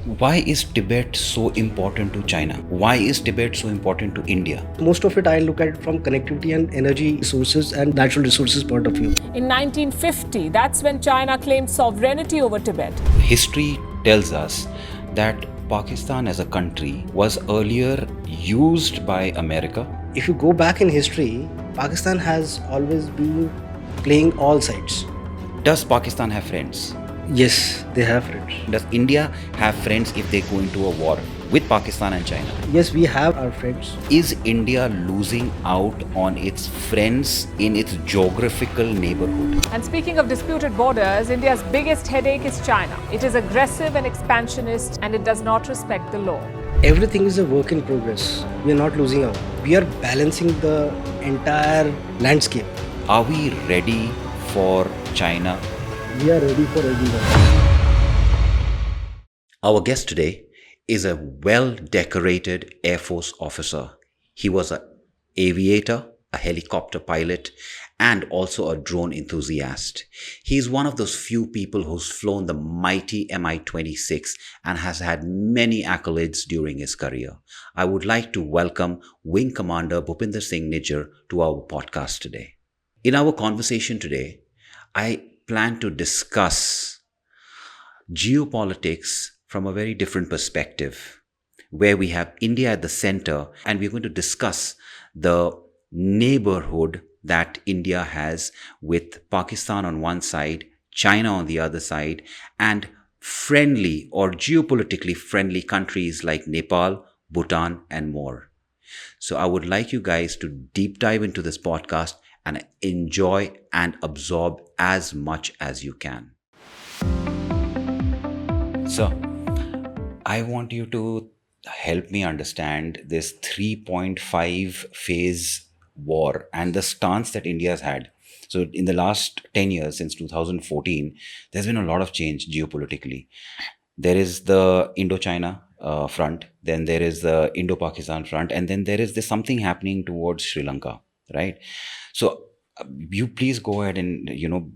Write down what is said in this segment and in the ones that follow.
Why is Tibet so important to China? Why is Tibet so important to India? Most of it I look at it from connectivity and energy resources and natural resources point of view. In 1950, that's when China claimed sovereignty over Tibet. History tells us that Pakistan as a country was earlier used by America. If you go back in history, Pakistan has always been playing all sides. Does Pakistan have friends? Yes, they have friends. Does India have friends if they go into a war with Pakistan and China? Yes, we have our friends. Is India losing out on its friends in its geographical neighborhood? And speaking of disputed borders, India's biggest headache is China. It is aggressive and expansionist, and it does not respect the law. Everything is a work in progress. We are not losing out. We are balancing the entire landscape. Are we ready for China? We are ready for everyone. Our guest today is a well-decorated Air Force officer. He was an aviator, a helicopter pilot, and also a drone enthusiast. He is one of those few people who's flown the mighty Mi-26 and has had many accolades during his career. I would like to welcome Wing Commander Bhupinder Nijjar to our podcast today. In our conversation today, I plan to discuss geopolitics from a very different perspective, where we have India at the center, and we're going to discuss the neighborhood that India has with Pakistan on one side, China on the other side, and friendly or geopolitically friendly countries like Nepal, Bhutan, and more. So I would like you guys to deep dive into this podcast and enjoy and absorb as much as you can. So, I want you to help me understand this 3.5 phase war and the stance that India has had. So, in the last 10 years, since 2014, there's been a lot of change geopolitically. There is the Indo-China front, then there is the Indo-Pakistan front, and then there is this something happening towards Sri Lanka, right? So you please go ahead and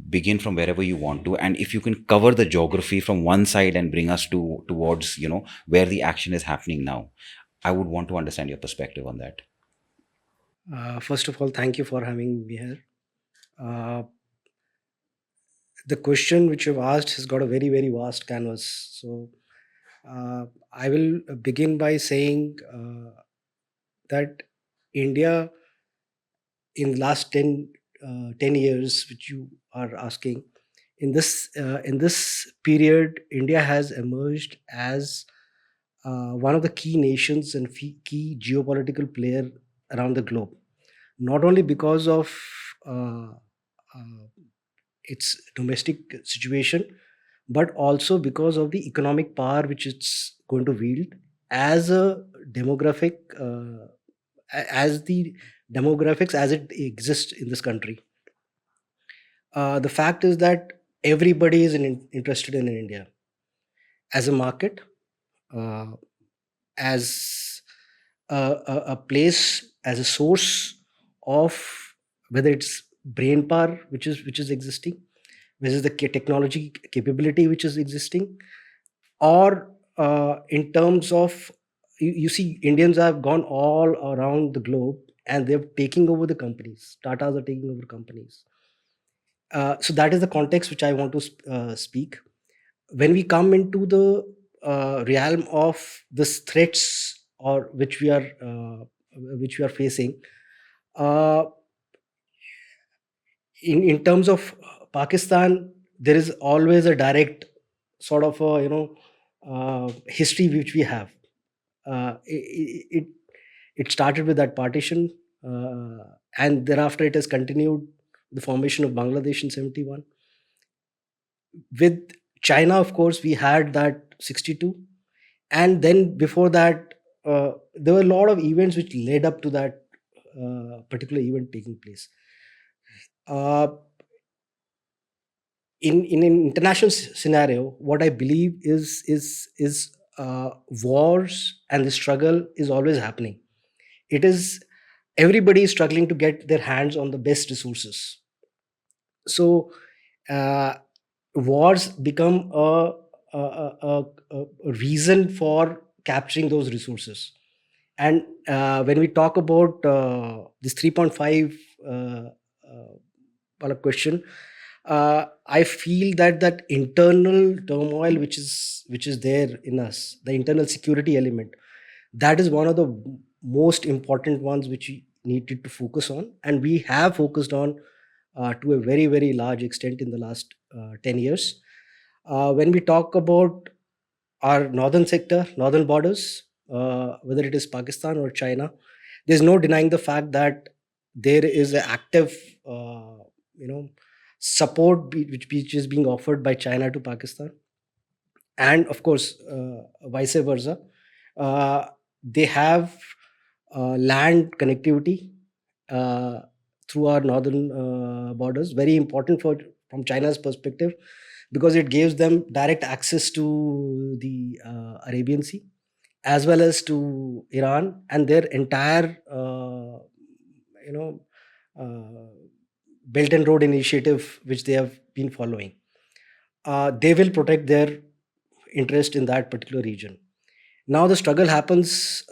begin from wherever you want to, and if you can cover the geography from one side and bring us towards where the action is happening now, I would want to understand your perspective on that. First of all, thank you for having me here. The question which you've asked has got a very, very vast canvas. So I will begin by saying that India in the last 10 years, which you are asking, in this period, India has emerged as one of the key nations and key geopolitical player around the globe. Not only because of its domestic situation, but also because of the economic power which it's going to wield as a demographic, as the demographics as it exists in this country. The fact is that everybody is interested in India as a market, as a place, as a source of whether it's brain power which is existing, whether it's the technology capability which is existing, or in terms of you see Indians have gone all around the globe and they're taking over the companies. Tatas are taking over companies. So that is the context which I want to speak. When we come into the realm of this threats or which we are facing, in terms of Pakistan, there is always a direct sort of a history which we have. It started with that partition, and thereafter it has continued the formation of Bangladesh in 71. With China, of course, we had that 62, and then before that, there were a lot of events which led up to that particular event taking place. In an international scenario, what I believe is wars and the struggle is always happening. It is everybody is struggling to get their hands on the best resources. So wars become a reason for capturing those resources. And when we talk about this 3.5 question, I feel that internal turmoil which is there in us, the internal security element, that is one of the most important ones which we needed to focus on, and we have focused on to a very, very large extent in the last 10 years. When we talk about our northern sector, northern borders, whether it is Pakistan or China, there's no denying the fact that there is an active, you know, support which is being offered by China to Pakistan, and of course, vice versa. Uh, they have land connectivity uh, through our northern borders, very important from China's perspective, because it gives them direct access to the Arabian Sea as well as to Iran and their entire you know Belt and Road Initiative which they have been following. They will protect their interest in that particular region. Now the struggle happens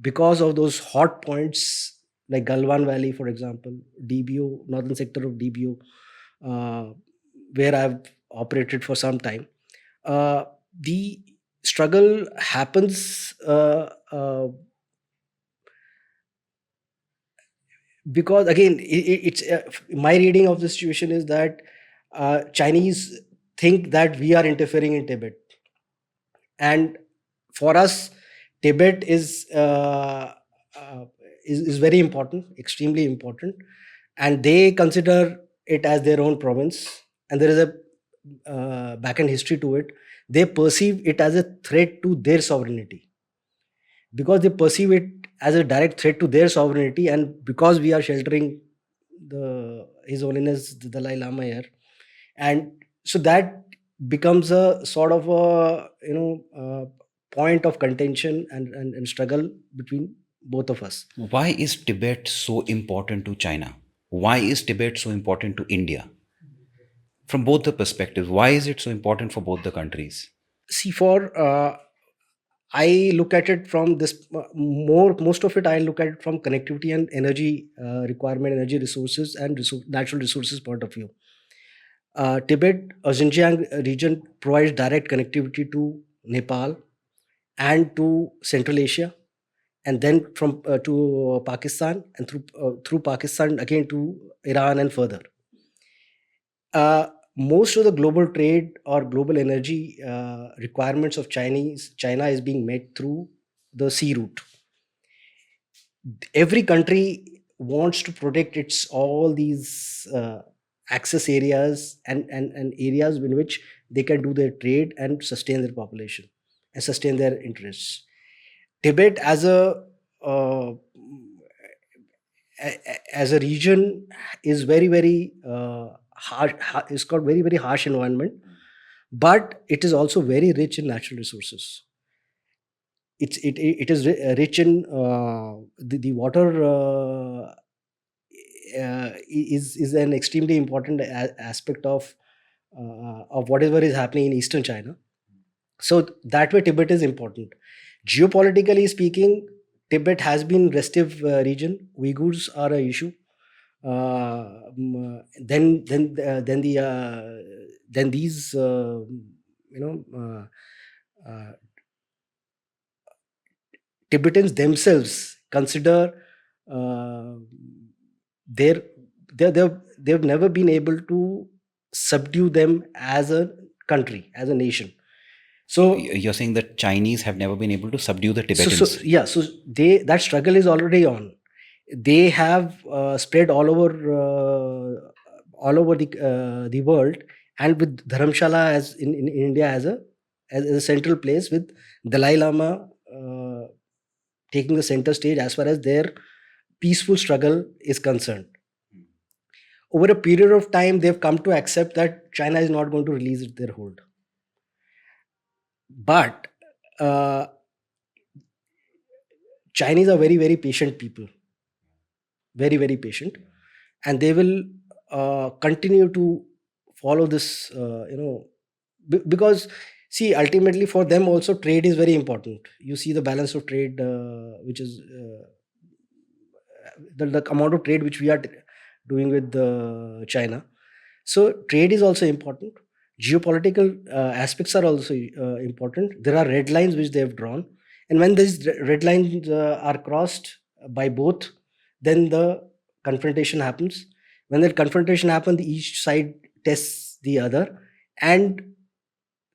because of those hot points like Galwan Valley, for example, DBO, northern sector of DBO, where I've operated for some time. The struggle happens because, again, it's my reading of the situation is that Chinese think that we are interfering in Tibet, and for us, Tibet is very important, extremely important, and they consider it as their own province. And there is a back end history to it. They perceive it as a threat to their sovereignty, because they perceive it as a direct threat to their sovereignty, and because we are sheltering His Holiness the Dalai Lama here, and so that becomes a sort of a point of contention and struggle between both of us. Why is Tibet so important to China? Why is Tibet so important to India? From both the perspectives, why is it so important for both the countries? See, I look at it from this most of it. I look at it from connectivity and energy requirement, energy resources, and natural resources point of view. Tibet, Xinjiang region provides direct connectivity to Nepal and to Central Asia, and then from to Pakistan, and through Pakistan again to Iran and further. Most of the global trade or global energy requirements of China is being met through the sea route. Every country wants to protect its all these access areas and areas in which they can do their trade and sustain their population and sustain their interests. Tibet as a region is very, very harsh. It's got very, very harsh environment, but it is also very rich in natural resources. It is rich in the water. Is an extremely important aspect of whatever is happening in eastern China. So that way Tibet is important. Geopolitically speaking, Tibet has been restive region. Uyghurs are an issue. Then these Tibetans themselves consider they've never been able to subdue them as a country, as a nation. So you're saying that Chinese have never been able to subdue the Tibetans? So that struggle is already on. They have spread all over the world, and with Dharamshala as in India as a central place, with Dalai Lama taking the center stage as far as their peaceful struggle is concerned. Over a period of time, they've come to accept that China is not going to release their hold. But Chinese are very, very patient people. Very, very patient. And they will continue to follow this, Because see, ultimately for them also trade is very important. You see the balance of trade, which is the amount of trade which we are doing with China. So trade is also important. Geopolitical aspects are also important. There are red lines which they have drawn, and when these red lines are crossed by both, then the confrontation happens. When that confrontation happens, each side tests the other, and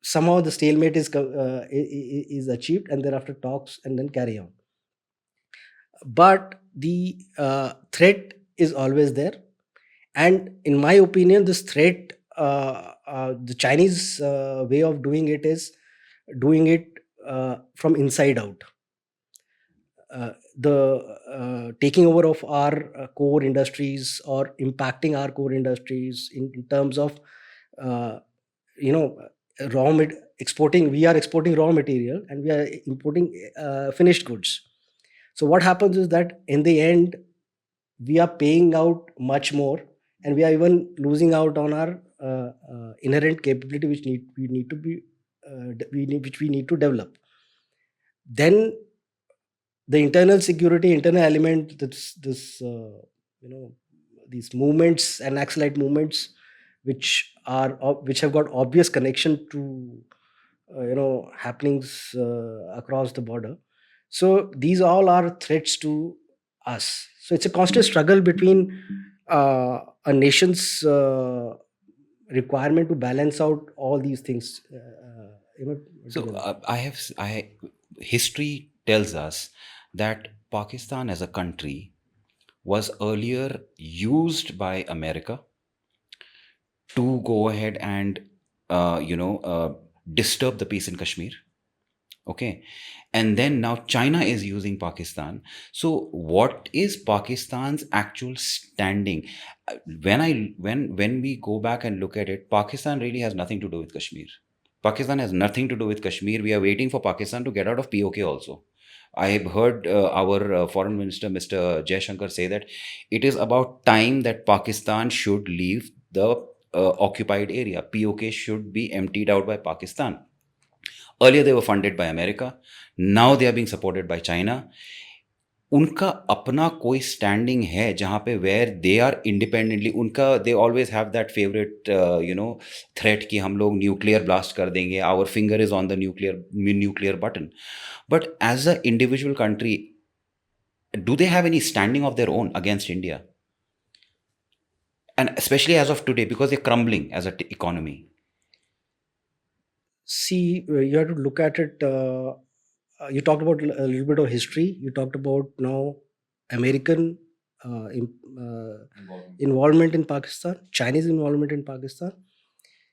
somehow the stalemate is achieved, and thereafter talks and then carry on. But the threat is always there, and in my opinion, this threat, the Chinese way of doing it is doing it from inside out. The taking over of our core industries, or impacting our core industries in terms of you know exporting. We are exporting raw material, and we are importing finished goods. So what happens is that in the end, we are paying out much more, and we are even losing out on our inherent capability, which we need to be which we need to develop. Then the internal security, internal element, this these movements and Naxalite movements, which have got obvious connection to happenings across the border. So these all are threats to us. So it's a constant struggle between a nation's requirement to balance out all these things. So together. history tells us that Pakistan as a country was earlier used by America to go ahead and disturb the peace in Kashmir. Okay, and then now China is using Pakistan. So what is Pakistan's actual standing? When we go back and look at it, Pakistan really has nothing to do with Kashmir. Pakistan has nothing to do with Kashmir. We are waiting for Pakistan to get out of POK also. I have heard our foreign minister, Mr. Jaishankar, say that it is about time that Pakistan should leave the occupied area. POK should be emptied out by Pakistan. Earlier they were funded by America. Now they are being supported by China. उनका अपना कोई standing है जहाँ पे where they are independently उनका they always have that favourite threat कि हम लोग न्यूक्लियर ब्लास्ट कर देंगे, our finger is on the nuclear button. But as a individual country, do they have any standing of their own against India? And especially as of today, because they're crumbling as an economy. See, you have to look at it. You talked about a little bit of history. You talked about now American involvement in Pakistan, Chinese involvement in Pakistan.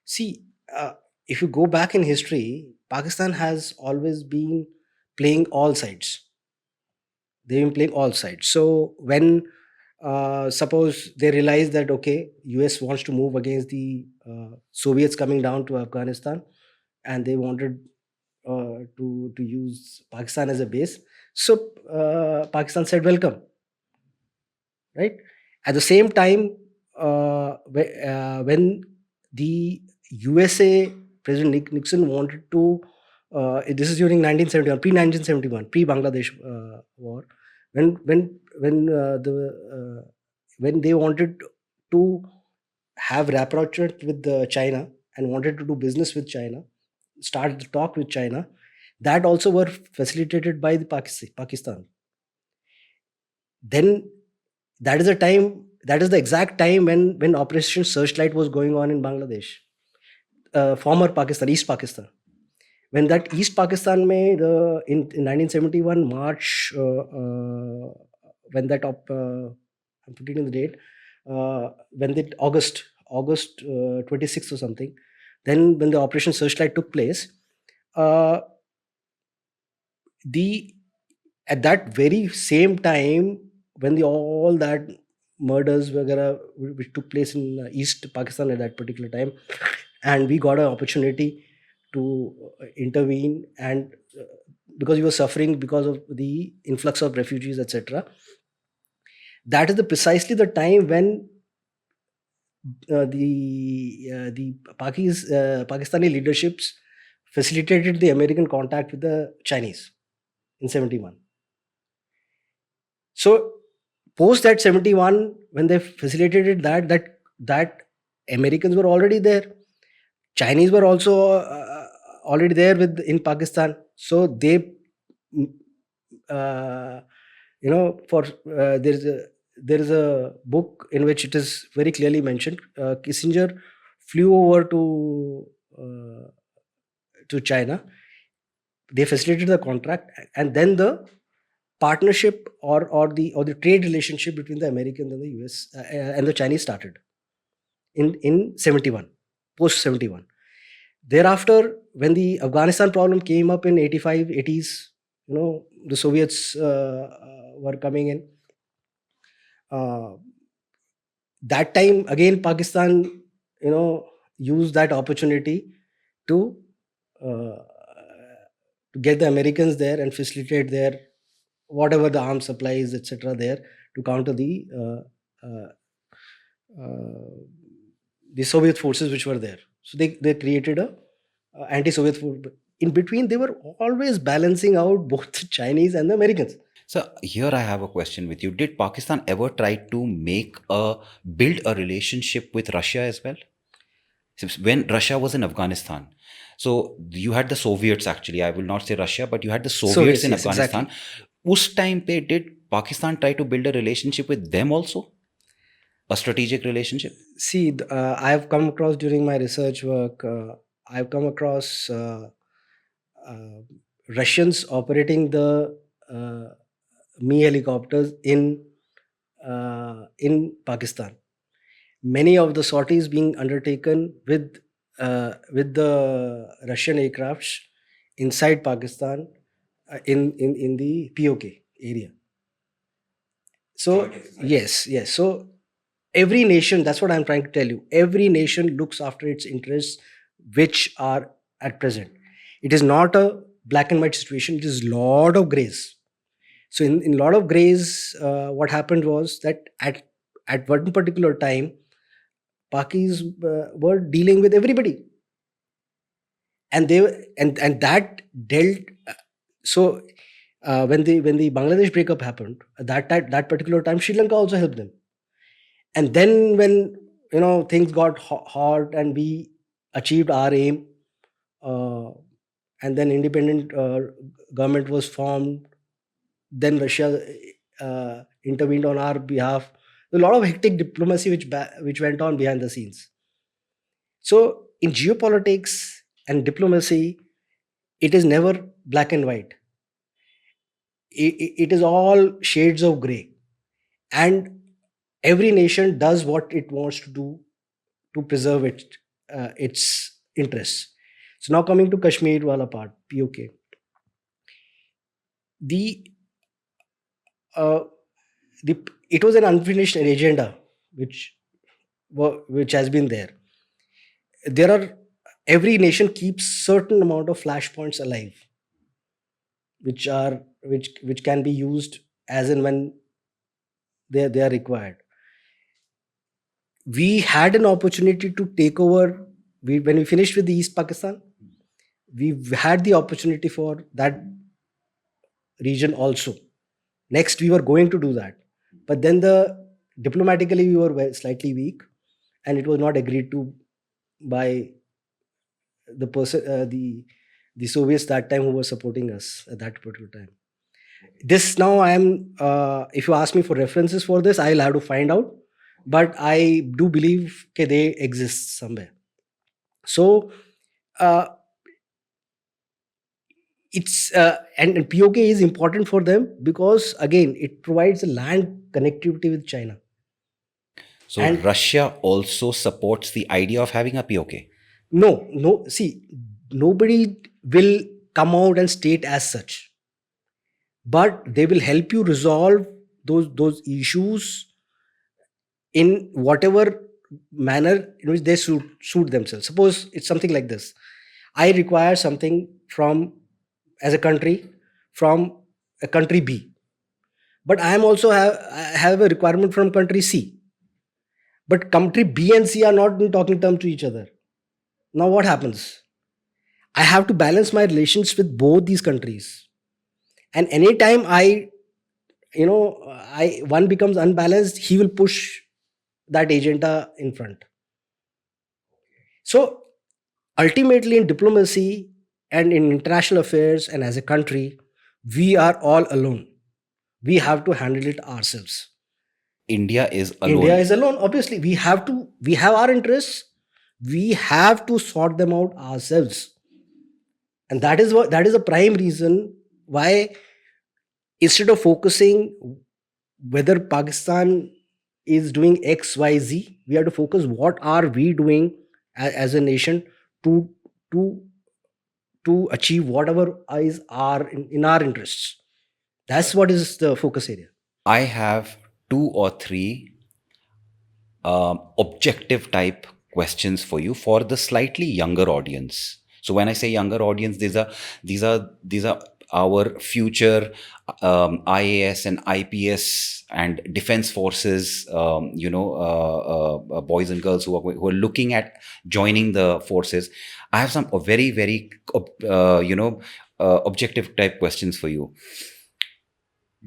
See, if you go back in history, Pakistan has always been playing all sides. They've been playing all sides. So when suppose they realize that okay, US wants to move against the Soviets coming down to Afghanistan, and they wanted to use Pakistan as a base. So Pakistan said welcome, right? At the same time, when the USA President Nixon wanted to, this is during 1971, pre-1971, pre-Bangladesh war, when they wanted to have rapprochement with China and wanted to do business with China, start the talk with China, that also were facilitated by the Pakistan. Then that is the exact time when Operation Searchlight was going on in Bangladesh, former Pakistan, East Pakistan. When that East Pakistan in 1971 March, when that I'm putting in the date, when the August 26th or something, then when the Operation Searchlight took place, at that very same time, when all that murders which took place in East Pakistan at that particular time, and we got an opportunity to intervene, and because we were suffering because of the influx of refugees, etc. That is precisely the time when the Pakistani leaderships facilitated the American contact with the Chinese in 71. So post that 71, when they facilitated that Americans were already there, Chinese were also already there in Pakistan. So they, for there is a book in which it is very clearly mentioned. Kissinger flew over to China. They facilitated the contract, and then the partnership or the trade relationship between the Americans and the US and the Chinese started in 71, post 71. Thereafter, when the Afghanistan problem came up in 85, 80s, the Soviets were coming in. That time again, Pakistan, used that opportunity to get the Americans there and facilitate their whatever the arms supplies, etc., there to counter the Soviet forces which were there. So they created a anti-Soviet force. In between, they were always balancing out both the Chinese and the Americans. So here I have a question with you. Did Pakistan ever try to build a relationship with Russia as well? When Russia was in Afghanistan, so you had the Soviets, actually, I will not say Russia, but you had the Soviets in yes, Afghanistan. Exactly. Us time pe, did Pakistan try to build a relationship with them also? A strategic relationship? See, I have come across during my research work, I've come across Russians operating the Mi helicopters in Pakistan. Many of the sorties being undertaken with the Russian aircrafts inside Pakistan in the POK area. So yes. So every nation, that's what I'm trying to tell you. Every nation looks after its interests, which are at present. It is not a black and white situation. It is a lot of grays. So in a lot of grays, what happened was that at one particular time, Pakis were dealing with everybody, and that dealt. So when the Bangladesh breakup happened, that particular time, Sri Lanka also helped them. And then when things got hot and we achieved our aim, and then independent government was formed, then Russia intervened on our behalf. A lot of hectic diplomacy which went on behind the scenes. So in geopolitics and diplomacy, it is never black and white. It is all shades of gray, and every nation does what it wants to do to preserve its interests. So now coming to Kashmir wala part, POK. It was an unfinished agenda which has been there. Every nation keeps certain amount of flashpoints alive, which can be used as and when they are required. We had an opportunity to take over. When we finished with the East Pakistan, we had the opportunity for that region also. Next, we were going to do that, but then diplomatically we were slightly weak, and it was not agreed to by the person, the Soviets that time, who were supporting us at that particular time. This now I am. If you ask me for references for this, I'll have to find out, but I do believe that they exist somewhere. So it's and POK is important for them because again it provides a land connectivity with China. So and Russia also supports the idea of having a POK? No. See, nobody will come out and state as such, but they will help you resolve those issues in whatever manner in which they suit themselves. Suppose it's something like this: I require something as a country from a country B, but I am also have a requirement from country C. but country B and C are not in talking terms to each other. Now what happens? I have to balance my relations with both these countries. And anytime one becomes unbalanced, he will push that agenda in front. So ultimately, in diplomacy and in international affairs and as a country, we are all alone. We have to handle it ourselves. India is alone. India is alone. Obviously, we have our interests. We have to sort them out ourselves. And that is a prime reason why, instead of focusing whether Pakistan is doing X, Y, Z, we have to focus what are we doing as a nation to achieve whatever is in our interests. That's what is the focus area. I have 2 or 3 objective type questions for you for the slightly younger audience. So when I say younger audience, these are our future IAS and IPS and defense forces, boys and girls who are looking at joining the forces. I have some very, very, objective type questions for you.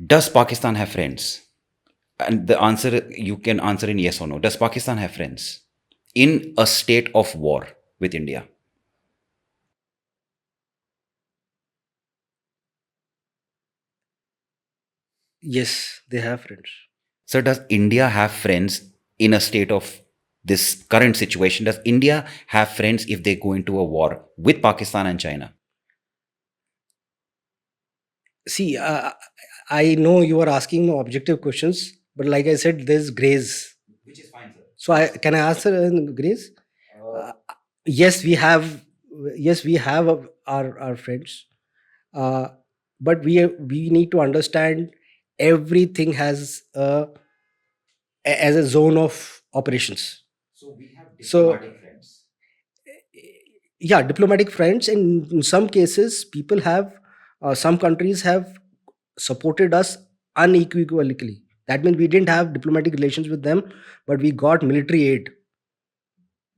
Does Pakistan have friends? And the answer, you can answer in yes or no. Does Pakistan have friends in a state of war with India? Yes, they have friends. So does India have friends in a state of this current situation? Does India have friends if they go into a war with Pakistan and China? See, I know you are asking objective questions, but like I said, there's grays. Which is fine, sir. So can I answer in grays? Yes, we have our friends, but we need to understand everything has as a zone of operations. So we have diplomatic friends. Yeah, diplomatic friends. And in some cases, people have some countries have supported us unequivocally. That means we didn't have diplomatic relations with them, but we got military aid.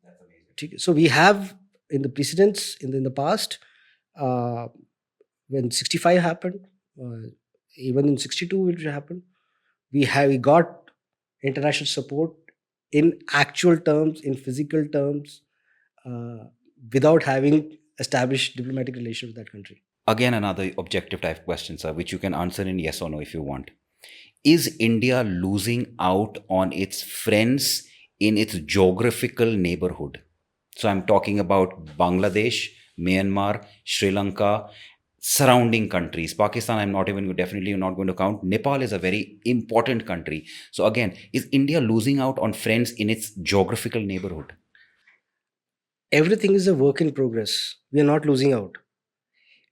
That's amazing. So we have in the precedents in the past, when 65 happened, even in 62 which happened, we got international support in actual terms, in physical terms, without having established diplomatic relations with that country. Again, another objective type question, sir, which you can answer in yes or no if you want. Is India losing out on its friends in its geographical neighborhood? So I'm talking about Bangladesh, Myanmar, Sri Lanka, surrounding countries. Pakistan, definitely not going to count. Nepal is a very important country. So again, is India losing out on friends in its geographical neighborhood? Everything is a work in progress. We are not losing out.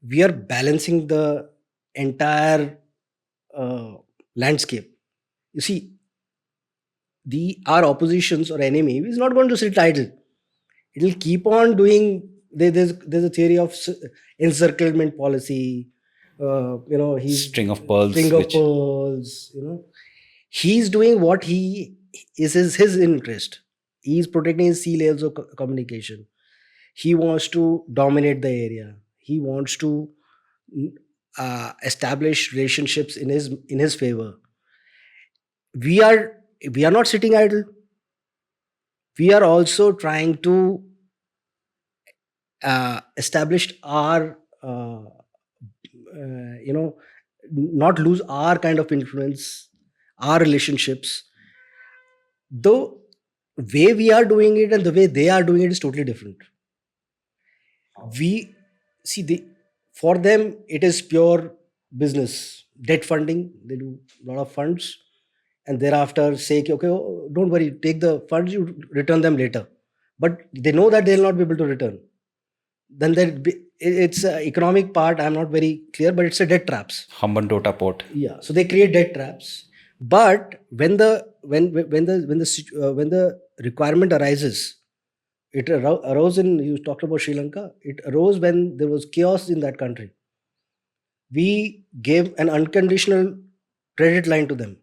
We are balancing the entire landscape. You see, our oppositions or enemy is not going to sit idle. It will keep on doing. There's a theory of encirclement policy. He's String of pearls. He's doing what he is his interest. He's protecting his sea layers of communication. He wants to dominate the area. He wants to establish relationships in his favor. We are not sitting idle. We are also trying to establish our not lose our kind of influence, our relationships. The way we are doing it and the way they are doing it is totally different. We see for them it is pure business, debt funding. They do a lot of funds, and thereafter say, okay, don't worry, take the funds, you return them later. But they know that they will not be able to return. Then it's an economic part. I'm not very clear, but it's a debt traps. Hambantota port. Yeah, so they create debt traps. But when the requirement arises, it arose you talked about Sri Lanka. It arose when there was chaos in that country. We gave an unconditional credit line to them.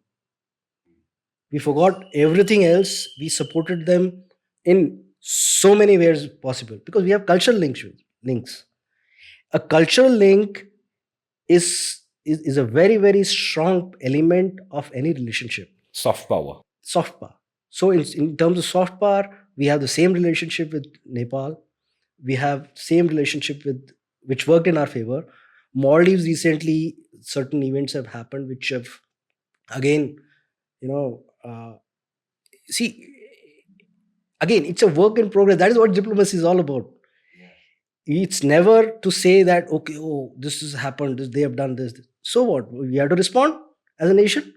We forgot everything else. We supported them in so many ways possible because we have cultural links. A cultural link is a very, very strong element of any relationship. Soft power. Soft power. So in terms of soft power, we have the same relationship with Nepal. We have same relationship with which worked in our favor. Maldives recently, certain events have happened which have again, you know, see, again, it's a work in progress. That is what diplomacy is all about. It's never to say that okay, oh, this has happened, they have done this. So what? We have to respond as a nation.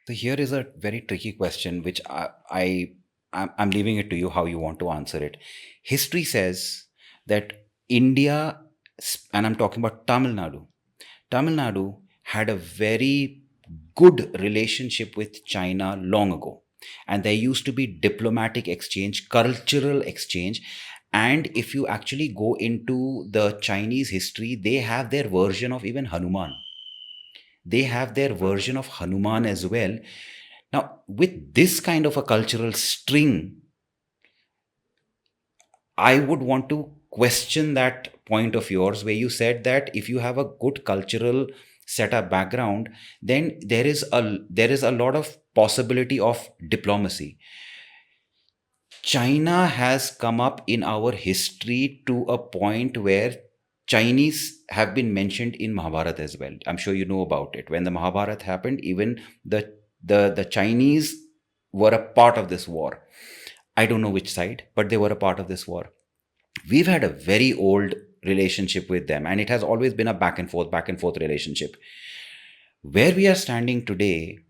So here is a very tricky question, which I'm leaving it to you how you want to answer it. History says that India, and I'm talking about Tamil Nadu. Tamil Nadu had a very good relationship with China long ago, and there used to be diplomatic exchange, cultural exchange. And if you actually go into the Chinese history, they have their version of even Hanuman. They have their version of Hanuman as well. Now, with this kind of a cultural string, I would want to question that point of yours where you said that if you have a good cultural setup background, then there is a lot of possibility of diplomacy. China has come up in our history to a point where Chinese have been mentioned in Mahabharata as well. I'm sure you know about it. When the Mahabharata happened, even the Chinese were a part of this war. I don't know which side, but they were a part of this war. We've had a very old relationship with them, and it has always been a back and forth relationship. Where we are standing today,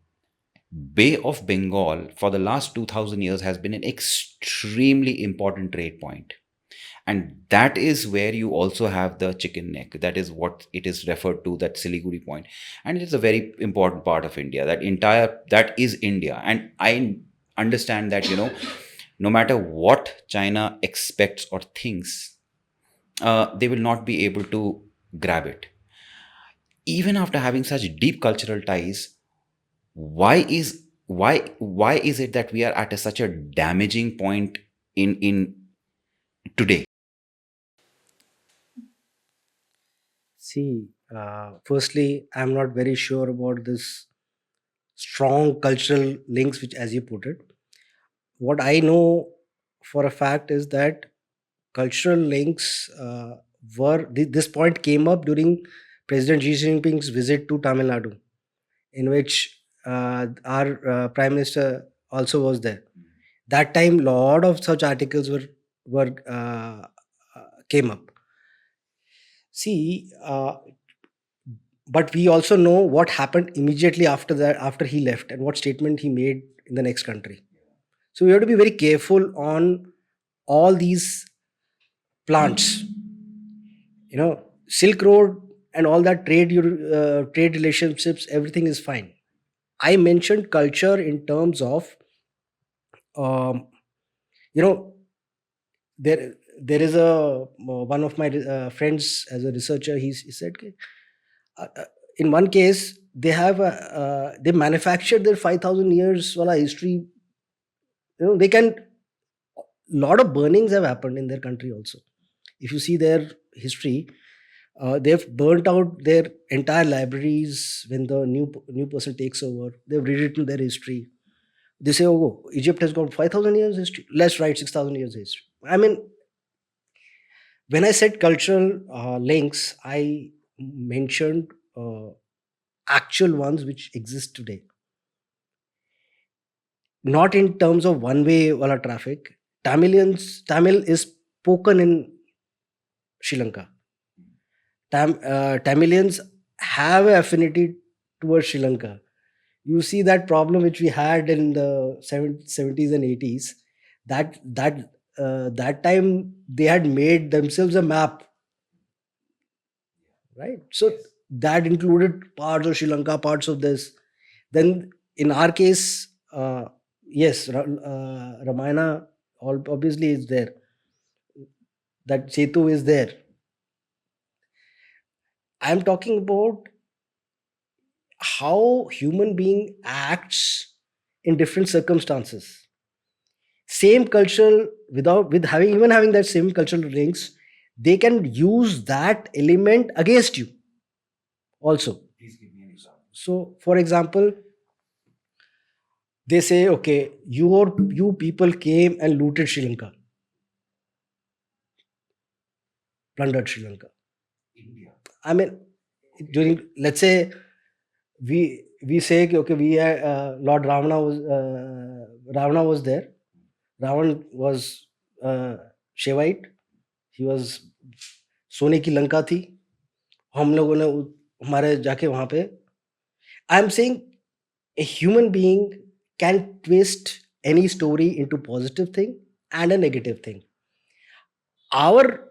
Bay of Bengal for the last 2000 years has been an extremely important trade point. And that is where you also have the chicken neck. That is what it is referred to, that Siliguri point. And it is a very important part of India. That is India. And I understand that, no matter what China expects or thinks, they will not be able to grab it. Even after having such deep cultural ties, why is it that we are at such a damaging point in today? See, firstly, I'm not very sure about this strong cultural links, which, as you put it, what I know for a fact is that cultural links this point came up during President Xi Jinping's visit to Tamil Nadu, in which our Prime Minister also was there. That time, lot of such articles were came up. See, but we also know what happened immediately after that, after he left, and what statement he made in the next country. So we have to be very careful on all these plants. Silk Road and all that trade relationships, everything is fine. I mentioned culture in terms of, um, you know, there is a one of my friends as a researcher. He said, in one case they manufactured their 5,000 years wala history. They can, lot of burnings have happened in their country also. If you see their history, they've burnt out their entire libraries. When the new person takes over, they've rewritten their history. They say, oh, Egypt has got 5,000 years history, let's write 6,000 years history. I mean, when I said cultural links, I mentioned actual ones which exist today, not in terms of one way wala traffic. Tamil is spoken in Sri Lanka. Tamilians have an affinity towards Sri Lanka. You see that problem which we had in the 70s and 80s. That time they had made themselves a map, right? So that included parts of Sri Lanka, parts of this. Then in our case, yes, Ramayana obviously is there. That Setu is there. I'm talking about how human being acts in different circumstances. Same cultural, with having that same cultural links, they can use that element against you also. Please give me an example. So, for example, they say, okay, you people came and looted Sri Lanka, plundered Sri Lanka. India. I mean, during, let's say, we say, okay, Lord Ravana was there. Ravan was Shevite. He was सोने की लंका थी. हम लोगों ने हमारे जाके वहां पे. I am saying a human being can twist any story into positive thing and a negative thing. Our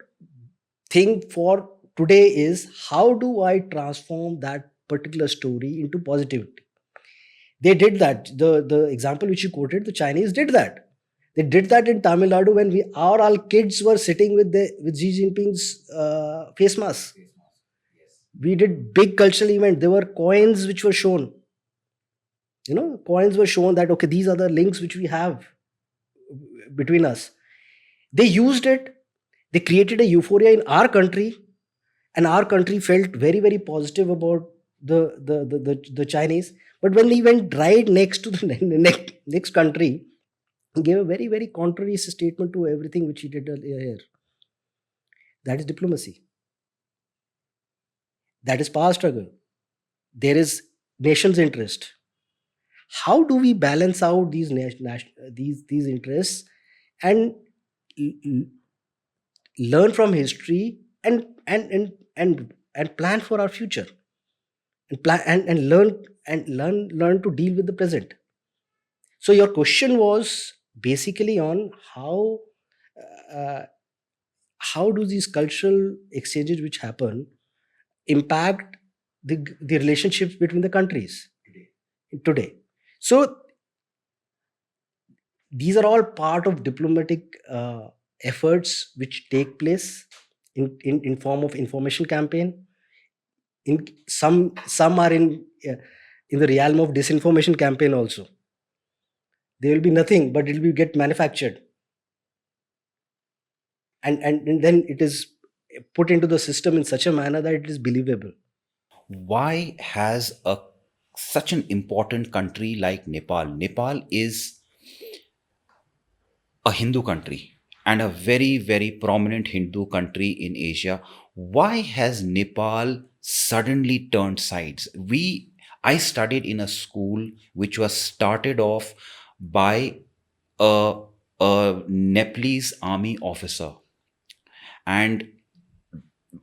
thing for today is, how do I transform that particular story into positivity? They did that. The example which you quoted, the Chinese did that. They did that in Tamil Nadu when our all kids were sitting with Xi Jinping's face mask. Yes. We did big cultural event. There were coins which were shown. Coins were shown that, okay, these are the links which we have between us. They used it. They created a euphoria in our country, and our country felt very, very positive about the Chinese. But when they went right next to the next country, he gave a very, very contrary statement to everything which he did here. That is diplomacy. That is power struggle. There is nation's interest. How do we balance out these interests and learn from history and plan for our future, and plan and learn to deal with the present? So your question was basically on how do these cultural exchanges which happen impact the relationships between the countries today. So these are all part of diplomatic efforts which take place in form of information campaign. In some are in the realm of disinformation campaign also. There will be nothing, but it will get manufactured, and then it is put into the system in such a manner that it is believable. Why has such an important country like Nepal is a Hindu country and a very, very prominent Hindu country in Asia. Why has Nepal suddenly turned sides? I studied in a school which was started off by a Nepalese army officer, and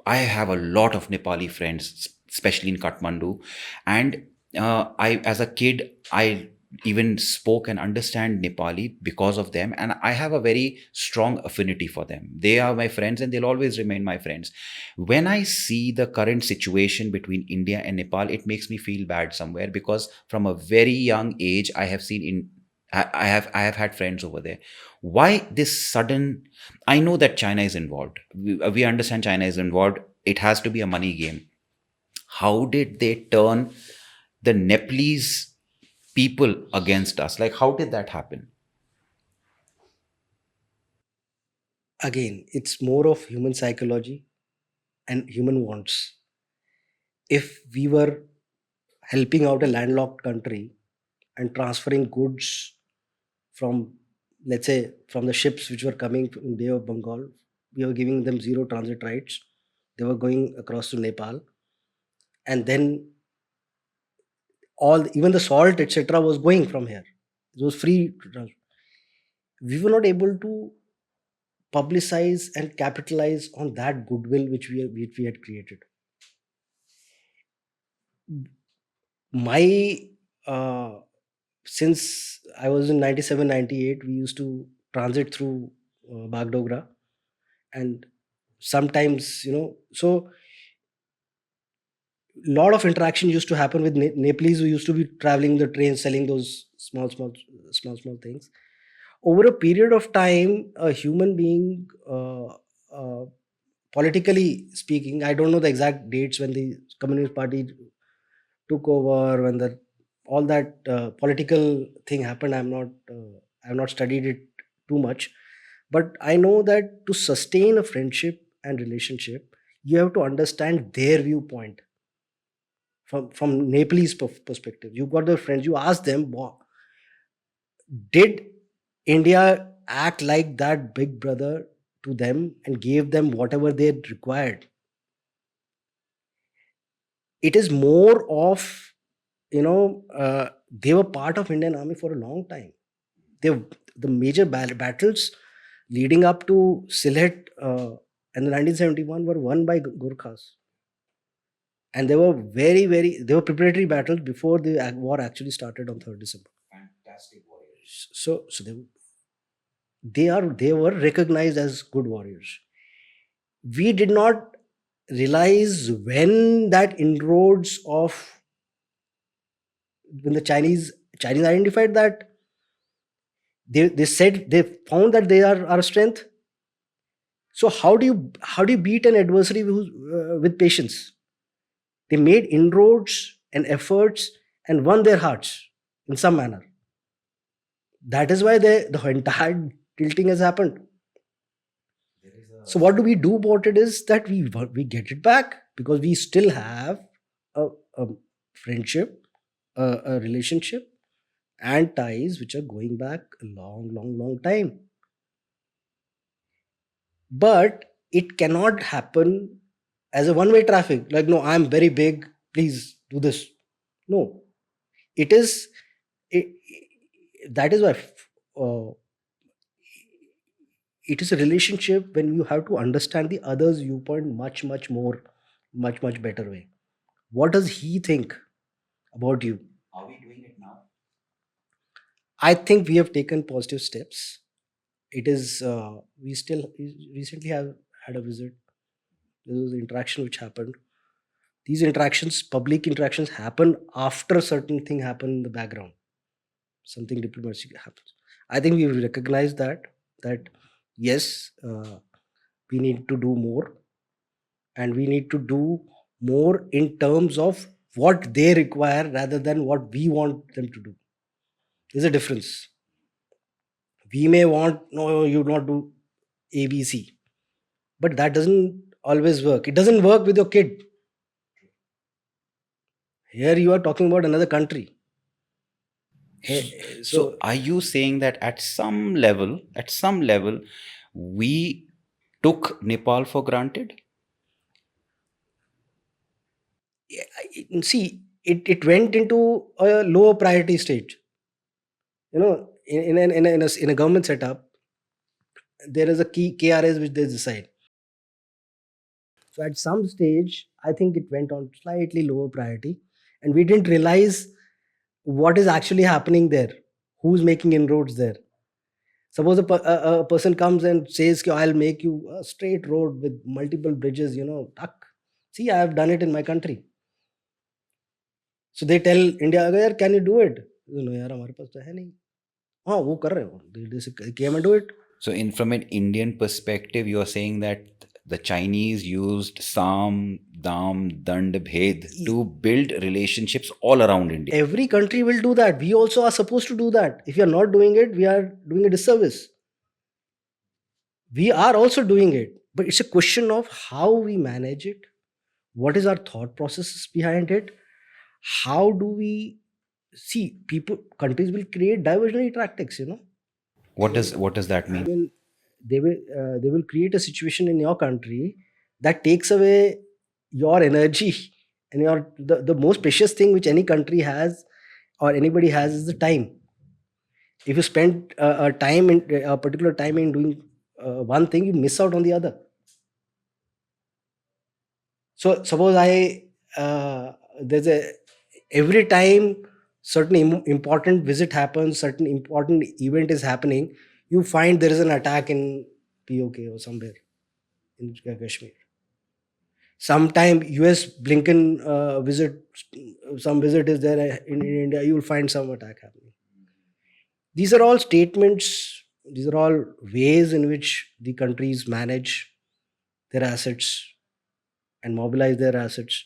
I have a lot of Nepali friends, especially in Kathmandu. And as a kid, I even spoke and understand Nepali because of them. And I have a very strong affinity for them. They are my friends and they'll always remain my friends. When I see the current situation between India and Nepal, it makes me feel bad somewhere, because from a very young age, I have had friends over there. Why this sudden? I know that China is involved. We understand China is involved. It has to be a money game. How did they turn the Nepalese people against us? Like, how did that happen? Again, it's more of human psychology and human wants. If we were helping out a landlocked country and transferring goods from, let's say, from the ships which were coming from Bay of Bengal, we were giving them zero transit rights. They were going across to Nepal, and then even the salt, etc., was going from here. It was free to transfer. We were not able to publicize and capitalize on that goodwill which we had created. Since I was in 97, 98, we used to transit through Bagdogra, and sometimes, so lot of interaction used to happen with Nepalese who used to be traveling the train, selling those small things. Over a period of time, a human being, politically speaking, I don't know the exact dates when the Communist Party took over, when the all that political thing happened. I've not studied it too much, but I know that to sustain a friendship and relationship, you have to understand their viewpoint from Nepalese perspective. You got the friends. You ask them, did India act like that big brother to them and gave them whatever they required? It is more of, they were part of Indian army for a long time. The major battles leading up to Sylhet in the 1971 were won by Gurkhas, and they were they were preparatory battles before the war actually started on 3rd December. Fantastic warriors. So they were recognized as good warriors. We did not realize when that inroads of when the Chinese identified that they said they found that they are our strength. So how do you beat an adversary with patience? They made inroads and efforts and won their hearts in some manner. That is why the entire tilting has happened. So what do we do about it is that we get it back, because we still have a friendship, a relationship, and ties which are going back a long time. But it cannot happen as a one-way traffic. Like, no, I'm very big, please do this. No, it is. That is why it is a relationship when you have to understand the other's viewpoint much more, much better way. What does he think about you? Are we doing it now? I think we have taken positive steps. It is we recently have had a visit. There was an interaction which happened. These interactions, public interactions, happen after a certain thing happen in the background. Something diplomatic happens. I think we recognize that yes, we need to do more, and we need to do more in terms of what they require rather than what we want them to do. There's a difference. We may want, no, you not do ABC, but that doesn't always work. It doesn't work with your kid. Here you are talking about another country. So are you saying that at some level, we took Nepal for granted? See, it went into a lower priority stage. In a government setup, there is a key KRS which they decide. So at some stage, I think it went on slightly lower priority, and we didn't realize what is actually happening there, who's making inroads there. Suppose a person comes and says, I'll make you a straight road with multiple bridges, tuck. See, I have done it in my country. So they tell India, can you do it? No, yaar, hamare paas to hai nahi. वो कर रहे हो. Came and do it. So from an Indian perspective, you are saying that the Chinese used Sam, Dam, Dand, Bhed to build relationships all around India. Every country will do that. We also are supposed to do that. If you are not doing it, we are doing a disservice. We are also doing it, but it's a question of how we manage it. What is our thought processes behind it? How do we see countries will create diversionary tactics, What does that mean? They will create a situation in your country that takes away your energy, and the most precious thing which any country has or anybody has is the time. If you spend a particular time in doing one thing, you miss out on the other. So suppose every time certain important visit happens, certain important event is happening, you find there is an attack in POK or somewhere in Kashmir. Sometime US Blinken some visit is there in India, you will find some attack happening. These are all statements, these are all ways in which the countries manage their assets and mobilize their assets.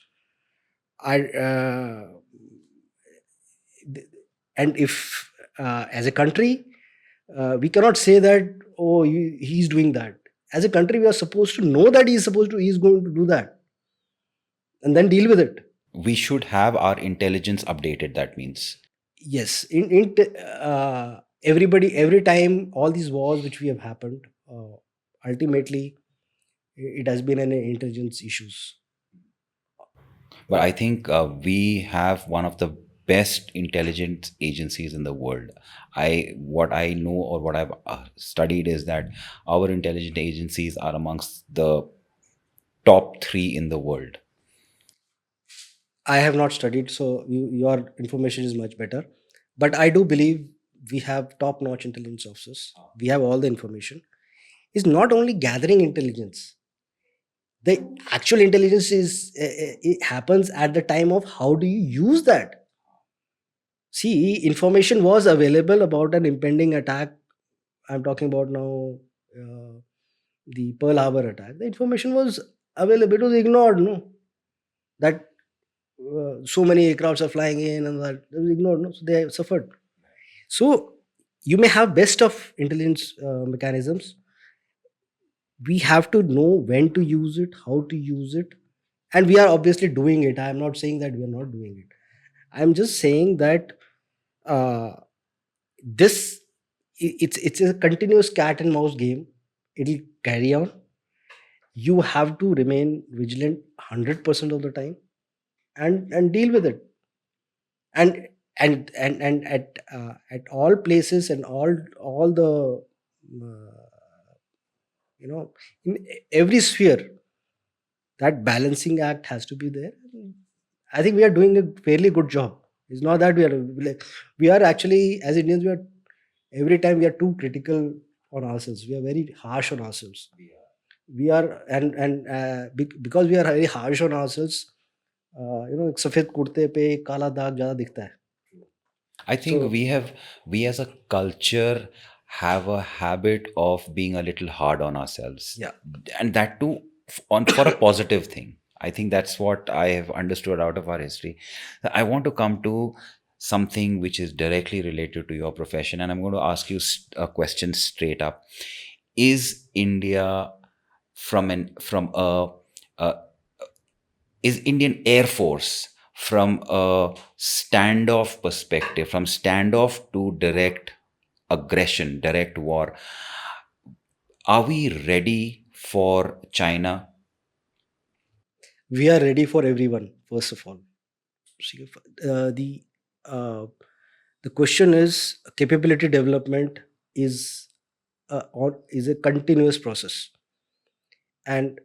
and if as a country we cannot say that, oh, he's doing that. As a country, we are supposed to know that he's going to do that, and then deal with it. We should have our intelligence updated, that means. Yes, everybody, every time, all these wars which we have happened, ultimately it has been an intelligence issues. But I think we have one of the best intelligence agencies in the world. What I know, or what I've studied, is that our intelligence agencies are amongst the top 3 in the world. I have not studied, so your information is much better. But I do believe we have top-notch intelligence officers. We have all the information. It's not only gathering intelligence. The actual intelligence is it happens at the time of how do you use that. See, information was available about an impending attack. I'm talking about now the Pearl Harbor attack. The information was available. It was ignored. No, that so many aircrafts are flying in, and that it was ignored. No, so they suffered. So you may have best of intelligence mechanisms. We have to know when to use it, how to use it, and we are obviously doing it. I am not saying that we are not doing it. I am just saying that this it's a continuous cat and mouse game. It'll carry on. You have to remain vigilant 100% of the time, and deal with it. And at all places and all the in every sphere, that balancing act has to be there. I think we are doing a fairly good job. It's not that we are actually, as Indians, every time we are too critical on ourselves. We are very harsh on ourselves. We are because we are very harsh on ourselves. एक सफेद कुर्ते पे काला दाग ज्यादा दिखता है. I think we as a culture have a habit of being a little hard on ourselves. Yeah. And that too for a positive thing. I think that's what I have understood out of our history. I want to come to something which is directly related to your profession, and I'm going to ask you a question straight up. Is India is Indian Air Force, from a standoff perspective, from standoff to direct aggression, direct war, are we ready for China? We are ready for everyone, first of all. See, the question is, capability development is a continuous process, and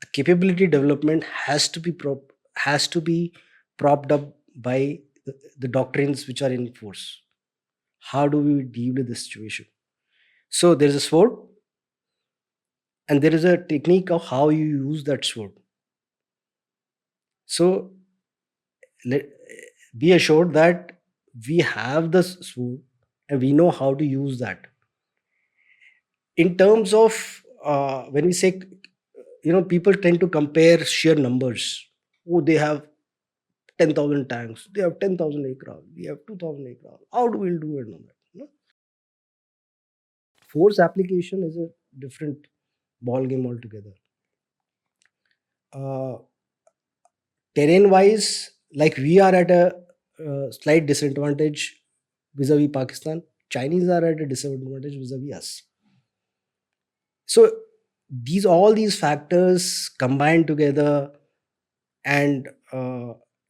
the capability development has to be propped up by the doctrines which are in force. How do we deal with the situation? So there is a sword, and there is a technique of how you use that sword. So be assured that we have the sword and we know how to use that. In terms of when we say, people tend to compare sheer numbers. Oh, they have 10,000 tanks, they have 10,000 aircraft, we have 2,000 aircraft. How do we do it? Force application is a different ball game altogether. Terrain wise, like, we are at a slight disadvantage vis-a-vis Pakistan. Chinese are at a disadvantage vis-a-vis us. So all these factors combined together, and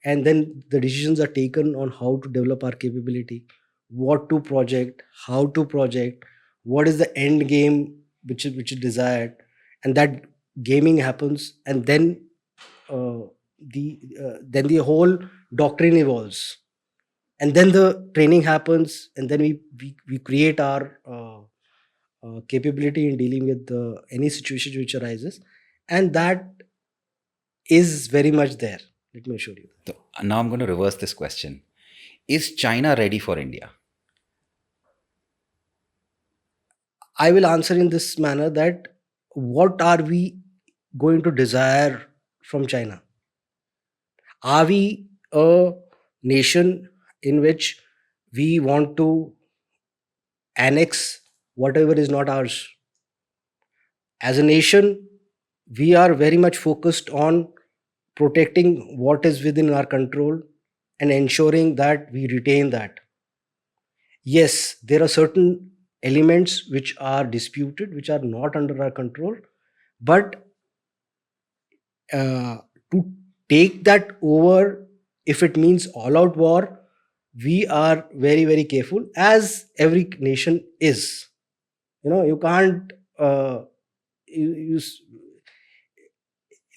then the decisions are taken on how to develop our capability, what to project, how to project, what is the end game which is desired, and that gaming happens, and then the whole doctrine evolves, and then the training happens, and then we create our capability in dealing with any situation which arises, and that is very much there. Let me assure you. So now I'm going to reverse this question. Is China ready for India? I will answer in this manner, that what are we going to desire from China? Are we a nation in which we want to annex whatever is not ours. As a nation, we are very much focused on protecting what is within our control and ensuring that we retain that. Yes, there are certain elements which are disputed, which are not under our control, but uh, to take that over, if it means all out war, we are very, very careful, as every nation is. You can't, use,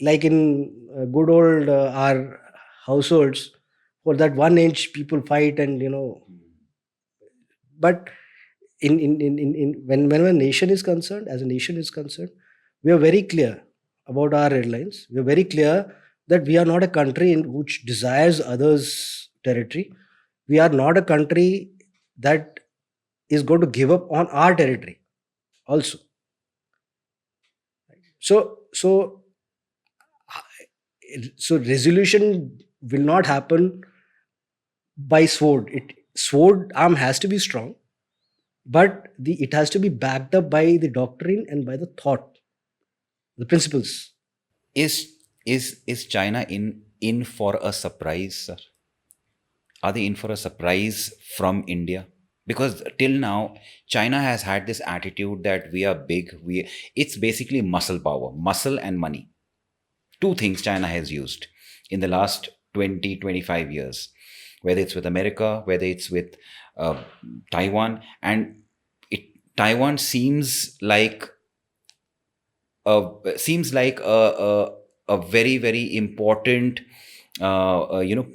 like in good old our households, for that 1 inch people fight, and but when a nation is concerned, as a nation is concerned, we are very clear about our red lines. We are very clear that we are not a country in which desires others' territory. We are not a country that is going to give up on our territory also. So so resolution will not happen by sword. Sword arm has to be strong, but it has to be backed up by the doctrine and by the thought, the principles. Is China in for a surprise, sir? Are they in for a surprise from India? Because till now, China has had this attitude that we are big. It's basically muscle power, muscle and money. Two things China has used in the last 20-25 years, whether it's with America, whether it's with Taiwan. And Taiwan seems like a very, very important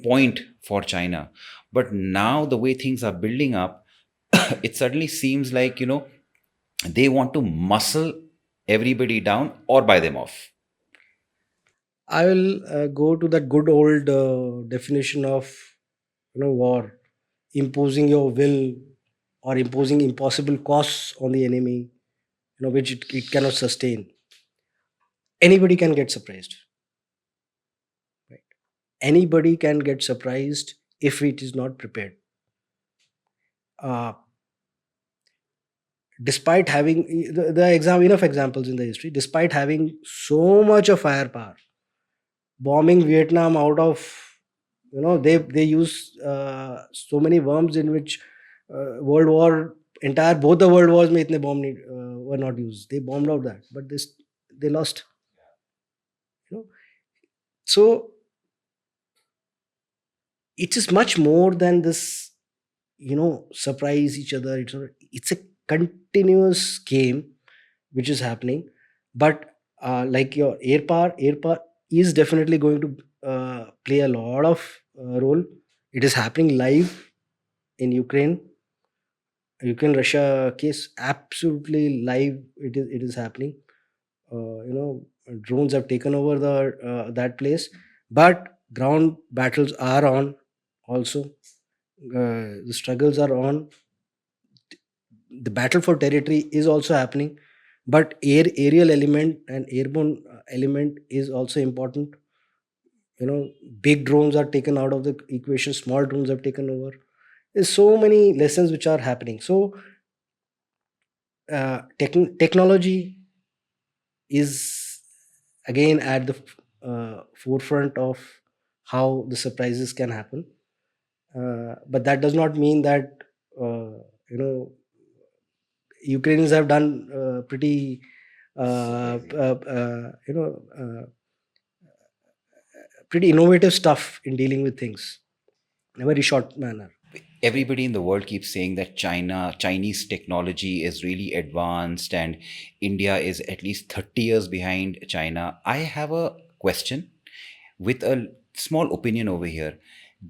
point for China. But now the way things are building up, it suddenly seems like they want to muscle everybody down or buy them off. I will go to that good old definition of war: imposing your will or imposing impossible costs on the enemy, which it cannot sustain. Anybody can get surprised, right? Anybody can get surprised if it is not prepared. Uh, Despite having enough examples in the history, despite having so much of firepower, bombing Vietnam out of, they use so many bombs in which World War, entire both the world wars में इतने bomb were not used. They bombed out that, but they lost. So it is much more than this, surprise each other. It's a continuous game which is happening. But like your air power is definitely going to play a lot of role. It is happening live in Ukraine Russia case, absolutely live. It is happening. Drones have taken over that place, but ground battles are on also. The struggles are on. The battle for territory is also happening, but aerial element and airborne element is also important. Big drones are taken out of the equation, small drones have taken over. There's so many lessons which are happening. So technology is again at the forefront of how the surprises can happen. But that does not mean that Ukrainians have done pretty pretty innovative stuff in dealing with things in a very short manner. Everybody in the world keeps saying that Chinese technology is really advanced and India is at least 30 years behind China. I have a question with a small opinion over here.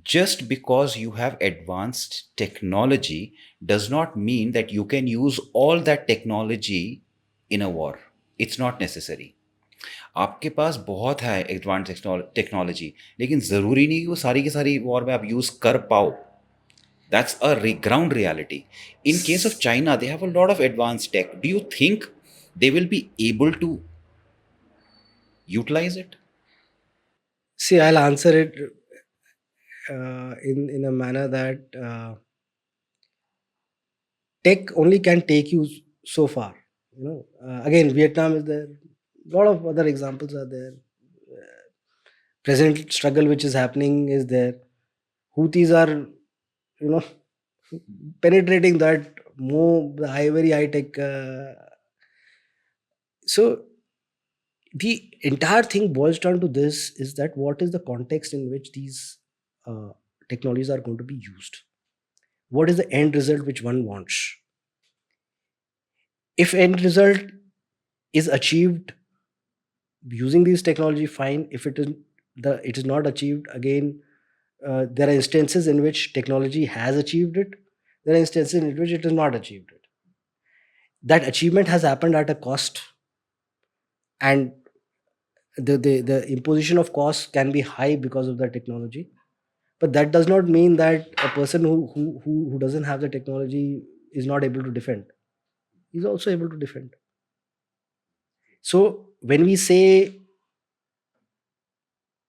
Just because you have advanced technology does not mean that you can use all that technology in a war. It's not necessary. आपके पास बहुत है advance technology, लेकिन ज़रूरी नहीं कि वो सारी की सारी वॉर में आप यूज़ कर पाओ. That's a ground reality. In case of China, they have a lot of advanced tech. Do you think they will be able to utilize it? See, I'll answer it in a manner that tech only can take you so far. Again, Vietnam is there. A lot of other examples are there. Present struggle which is happening is there. Houthis are, penetrating that more very high tech. So the entire thing boils down to this: is that what is the context in which these technologies are going to be used? What is the end result which one wants? If end result is achieved using these technology, fine. If it is not achieved, again, there are instances in which technology has achieved it. There are instances in which it has not achieved it. That achievement has happened at a cost, and the imposition of cost can be high because of the technology. But that does not mean that a person who doesn't have the technology is not able to defend. He's also able to defend. So when we say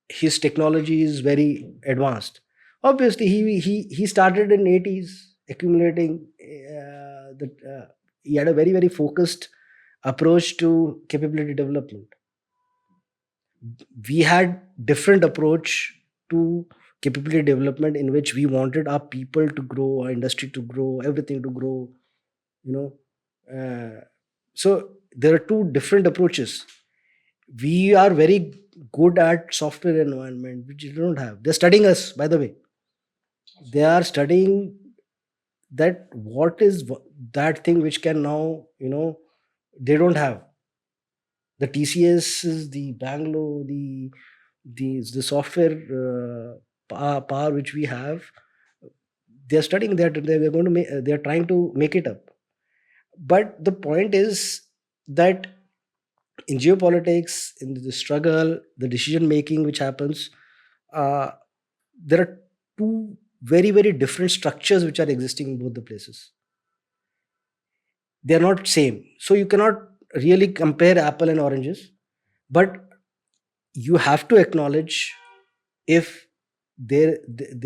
his technology is very advanced, obviously he started in 80s accumulating he had a very, very focused approach to capability development. We had different approach to capability development, in which we wanted our people to grow, our industry to grow, everything to grow. So there are two different approaches. We are very good at software environment, which you don't have. They're studying us, by the way. They are studying that what is that thing which can now, they don't have. The TCS is the Bangalore, the software power which we have. They're studying that. They're going to make. They're trying to make it up. But the point is that in geopolitics, in the struggle, the decision making which happens, there are two very, very different structures which are existing in both the places. They are not same. So you cannot really compare apple and oranges. But you have to acknowledge if they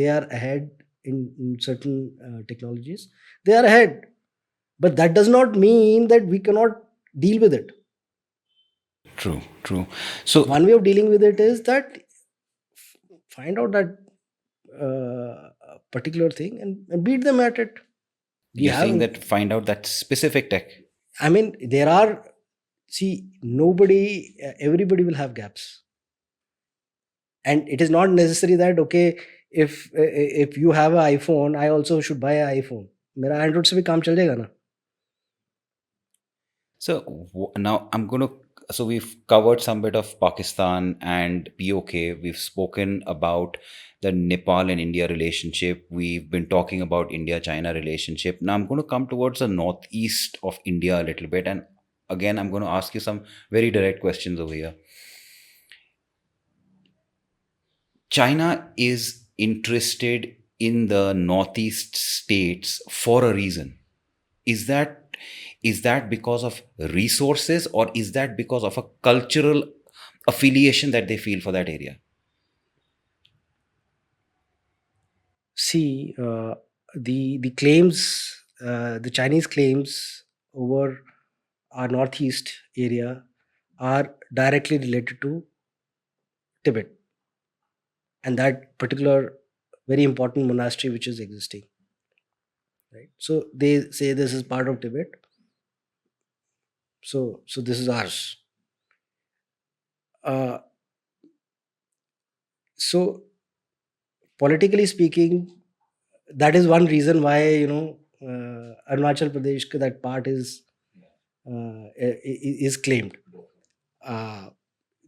are ahead in certain technologies, they are ahead. But that does not mean that we cannot deal with it. True. So One way of dealing with it is that find out that particular thing and beat them at it. you're saying that find out that specific tech. I mean, everybody will have gaps. And it is not necessary that, okay, if you have an iPhone, I also should buy an iPhone. मेरा Android से भी काम चल जाएगा ना. So now so we've covered some bit of Pakistan and POK. We've spoken about the Nepal and India relationship. We've been talking about India-China relationship. Now I'm going to come towards the northeast of India a little bit. And again, I'm going to ask you some very direct questions over here. China is interested in the northeast states for a reason. Is that because of resources, or is that because of a cultural affiliation that they feel for that area? See, the claims, the Chinese claims over our northeast area are directly related to Tibet and that particular very important monastery which is existing. Right. So they say this is part of Tibet. So this is ours. So politically speaking, that is one reason why Arunachal Pradesh, that part is claimed.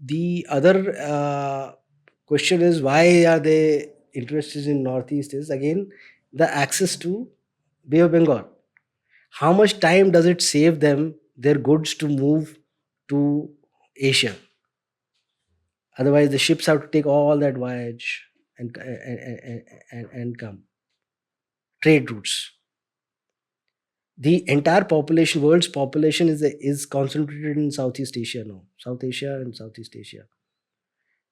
The other question is, why are they interested in Northeast? Is again the access to Bay of Bengal. How much time does it save them, their goods, to move to Asia? Otherwise, the ships have to take all that voyage and come. Trade routes. The entire population, world's population, is concentrated in Southeast Asia now. South Asia and Southeast Asia.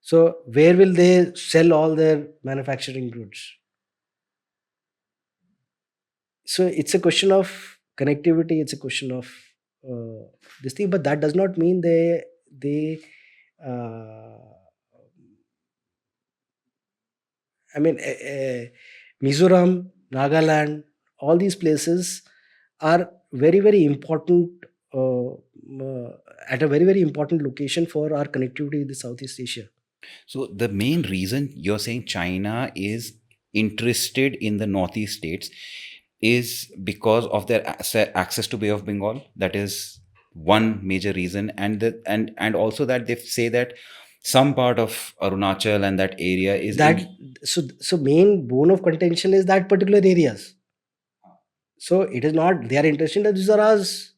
So where will they sell all their manufacturing goods? So it's a question of connectivity. It's a question of this thing, but that does not mean they. Uh, I mean, Mizoram, Nagaland, all these places are very, very important, at a very, very important location for our connectivity with the Southeast Asia. So the main reason you're saying China is interested in the Northeast states is because of their access to Bay of Bengal. That is one major reason, and also that they say that some part of Arunachal and that area is That so main bone of contention is that particular areas. So it is not they are interested that these are us.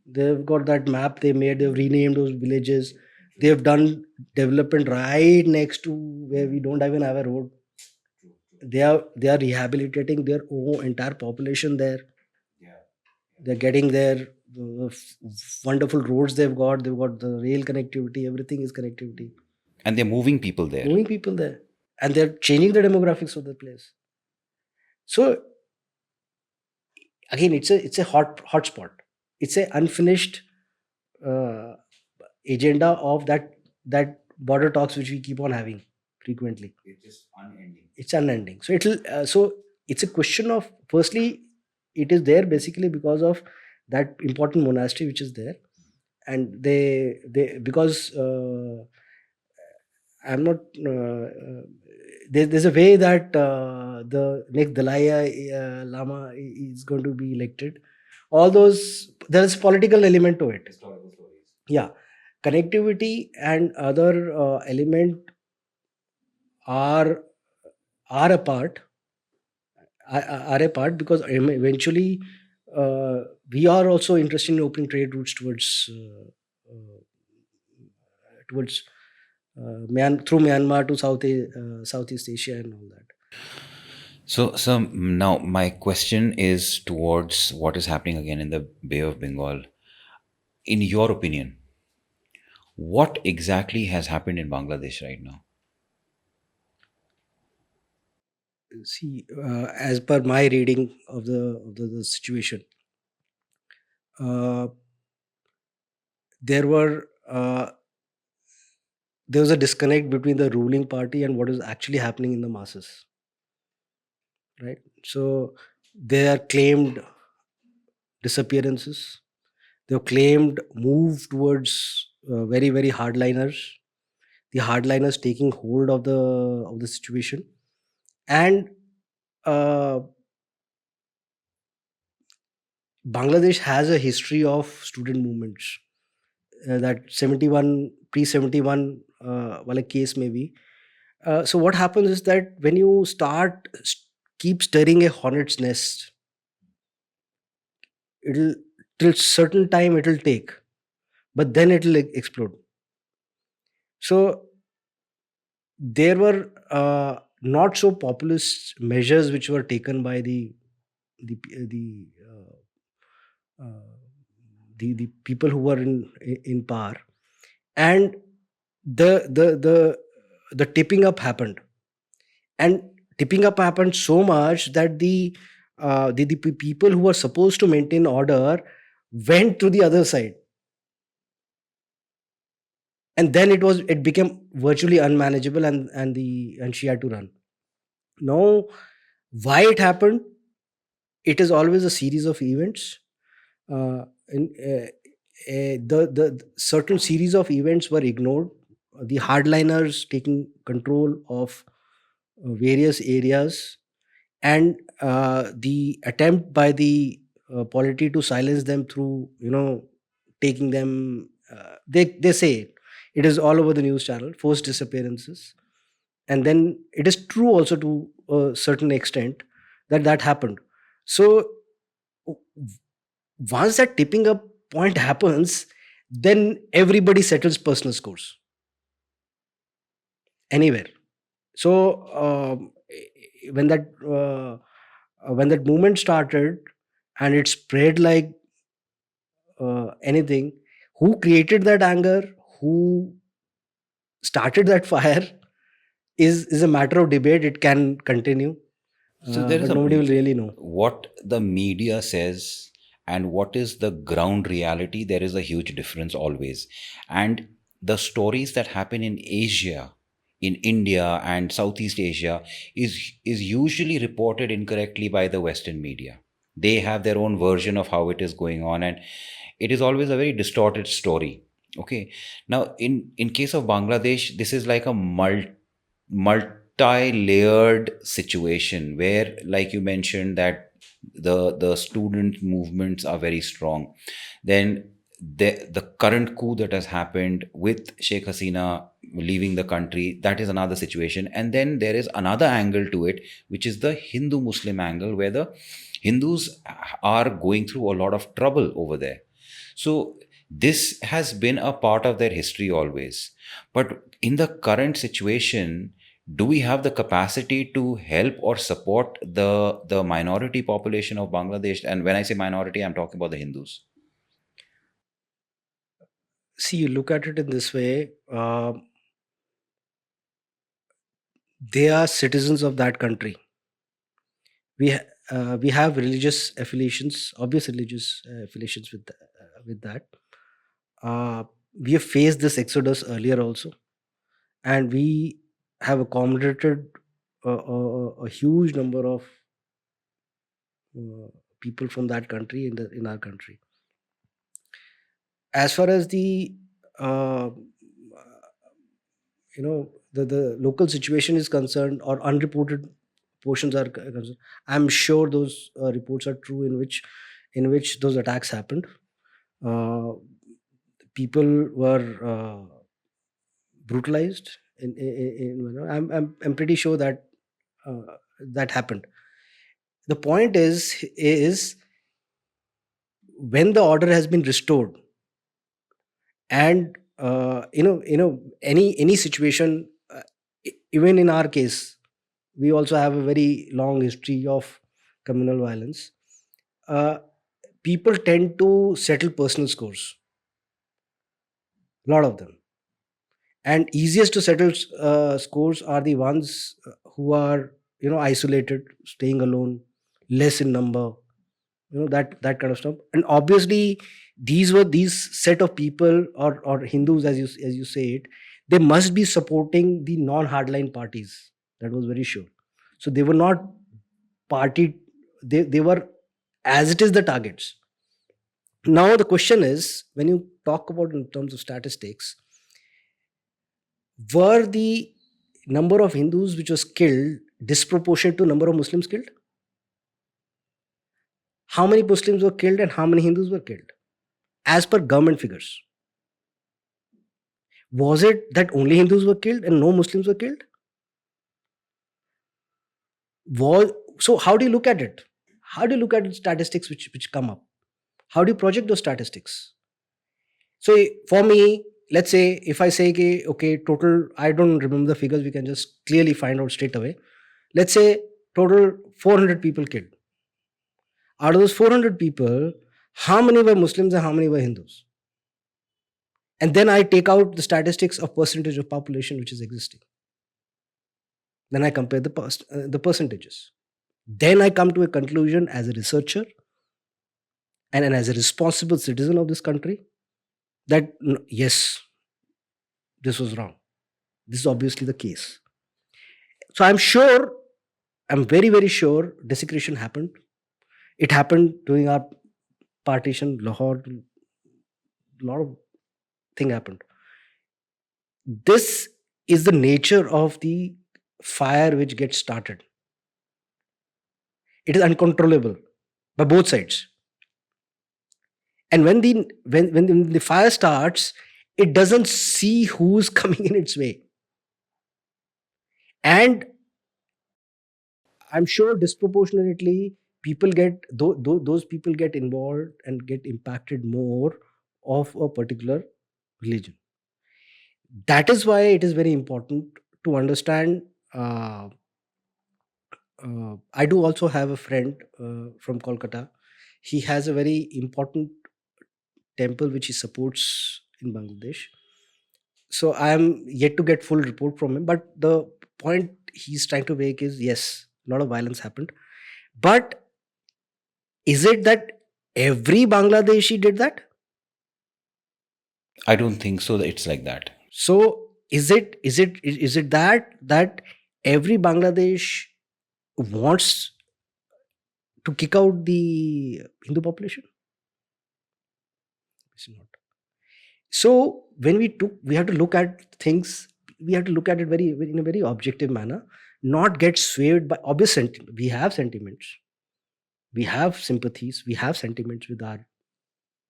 They've got that map they made. They've renamed those villages. They've done development right next to where we don't even have a road. They are rehabilitating their own entire population there. They're getting their wonderful roads they've got. They've got the rail connectivity. Everything is connectivity. and they're moving people there. Moving people there, and they're changing the demographics of the place. So again, it's a hot spot. It's a unfinished agenda of that border talks which we keep on having frequently. It's just unending. It's unending. So it's a question of, firstly, it is there basically because of that important monastery which is there, and they because I'm not there's a way that the next Dalai Lama is going to be elected. All those, there's political element to it. Historical stories. Yeah, connectivity and other element are a part because eventually we are also interested in opening trade routes towards through Myanmar to Southeast Asia and all that. So now my question is towards what is happening again in the Bay of Bengal. In your opinion, what exactly has happened in Bangladesh right now? See, as per my reading of the situation, there was a disconnect between the ruling party and what is actually happening in the masses. Right? So they are claimed disappearances. They have claimed move towards very, very hardliners. The hardliners taking hold of the situation, and Bangladesh has a history of student movements. That 71 pre-71 wala case maybe. So what happens is that when you keep stirring a hornet's nest, it'll till certain time it'll take, but then it'll explode. So there were not so populist measures which were taken by the people who were in power, and the tipping up happened, and tipping up happened so much that the people who were supposed to maintain order went to the other side, and then it became virtually unmanageable, and she had to run. Now, why it happened? It is always a series of events. The certain series of events were ignored. The hardliners taking control of various areas, and the attempt by the polity to silence them through taking them. They say it is all over the news channel, forced disappearances, and then it is true also to a certain extent that happened. So once that tipping up point happens, then everybody settles personal scores anywhere. So when that movement started and it spread like anything, who created that anger, who started that fire is a matter of debate. It can continue, So there is but nobody will really know. what the media says and what is the ground reality. There is a huge difference always, and the stories that happen in Asia, in India and Southeast Asia is usually reported incorrectly by the Western media. They have their own version of how it is going on, and it is always a very distorted story. Okay, now in case of Bangladesh, this is like a multi-layered situation where, like you mentioned, that the student movements are very strong. Then the current coup that has happened with Sheikh Hasina leaving the country, that is another situation. And then there is another angle to it, which is the Hindu Muslim angle, where the Hindus are going through a lot of trouble over there. So this has been a part of their history always. But in the current situation, do we have the capacity to help or support the minority population of Bangladesh? And when I say minority, I'm talking about the Hindus. See, you look at it in this way. They are citizens of that country. We have religious affiliations, obvious religious affiliations with that. We have faced this exodus earlier also, and we have accommodated a huge number of people from that country in our country. As far as the the local situation is concerned, or unreported portions are concerned, I'm sure those reports are true, in which those attacks happened. People were brutalized. I'm pretty sure that that happened. The point is when the order has been restored, and any situation, even in our case, we also have a very long history of communal violence. People tend to settle personal scores, a lot of them, and easiest to settle scores are the ones who are isolated, staying alone, less in number, that kind of stuff. And obviously these set of people, or Hindus, as you say it, they must be supporting the non hardline parties. That was very sure. So they were not party, they were, as it is, the targets. Now the question is, when you talk about in terms of statistics, were the number of Hindus which was killed disproportionate to number of Muslims killed? How many Muslims were killed and how many Hindus were killed as per government figures? Was it that only Hindus were killed and no Muslims were killed? So how do you look at it? How do you look at the statistics which come up? How do you project those statistics? So for me, let's say if I say, okay, total, I don't remember the figures, we can just clearly find out straight away. Let's say total 400 people killed. Out of those 400 people, how many were Muslims and how many were Hindus? And then I take out the statistics of percentage of population which is existing. Then I compare the percentages. Then I come to a conclusion as a researcher and as a responsible citizen of this country that yes, this was wrong. This is obviously the case. So I'm very, very sure desecration happened. It happened during our partition, Lahore, a lot of thing happened. This is the nature of the fire which gets started. It is uncontrollable by both sides. And when the fire starts, it doesn't see who's coming in its way. And I'm sure disproportionately those people get involved and get impacted more of a particular religion. That is why it is very important to understand. I do also have a friend from Kolkata. He has a very important temple which he supports in Bangladesh. So I am yet to get full report from him. But the point he's trying to make is, yes, a lot of violence happened. But is it that every Bangladeshi did that? I don't think so that it's like that. So is it that every Bangladesh wants to kick out the Hindu population? It's not. So when we have to look at things. We have to look at it in a very objective manner, not get swayed by obvious sentiments. We have sentiments, we have sympathies, we have sentiments with our,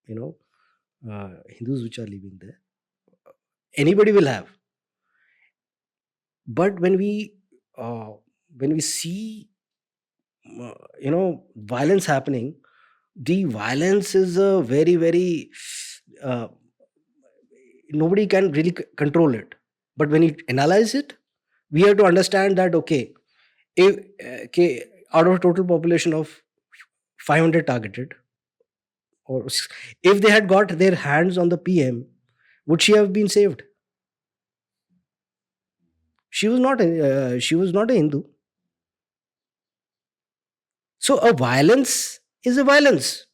Hindus which are living there. Anybody will have. But when we see, violence happening, the violence is a very, very nobody can really control it. But when you analyze it, we have to understand that, okay, if out of a total population of 500 targeted, or if they had got their hands on the PM, would she have been saved? She was not a Hindu. So a violence is a violence.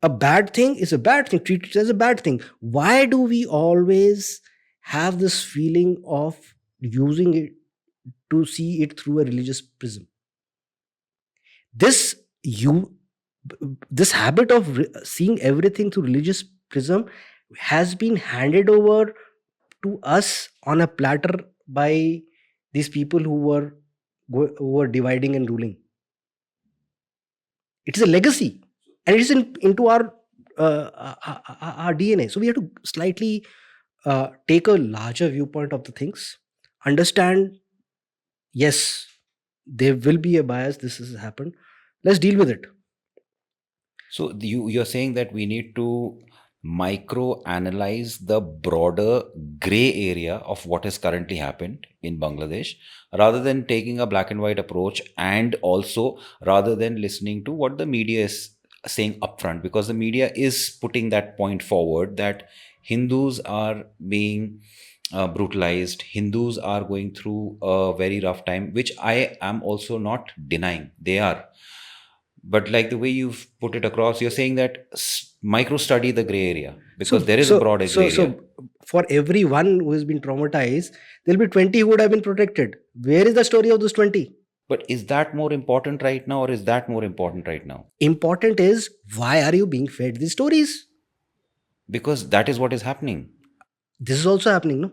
A bad thing is a bad thing. Treat it as a bad thing. Why do we always have this feeling of using it to see it through a religious prism? This habit of seeing everything through religious prism has been handed over to us on a platter by these people who were dividing and ruling. It is a legacy, and it is into our DNA. So we have to slightly take a larger viewpoint of the things, understand, yes, there will be a bias, this has happened, let's deal with it. So you're saying that we need to micro analyze the broader gray area of what has currently happened in Bangladesh, rather than taking a black and white approach, and also rather than listening to what the media is saying upfront, because the media is putting that point forward that Hindus are being brutalized, Hindus are going through a very rough time, which I am also not denying they are. But like the way you've put it across, you're saying that micro study the gray area, because there is a broad gray area. So for everyone who has been traumatized, there'll be 20 who would have been protected. Where is the story of those 20? But is that more important right now, or is that more important right now? Important is, why are you being fed these stories? Because that is what is happening. This is also happening, no?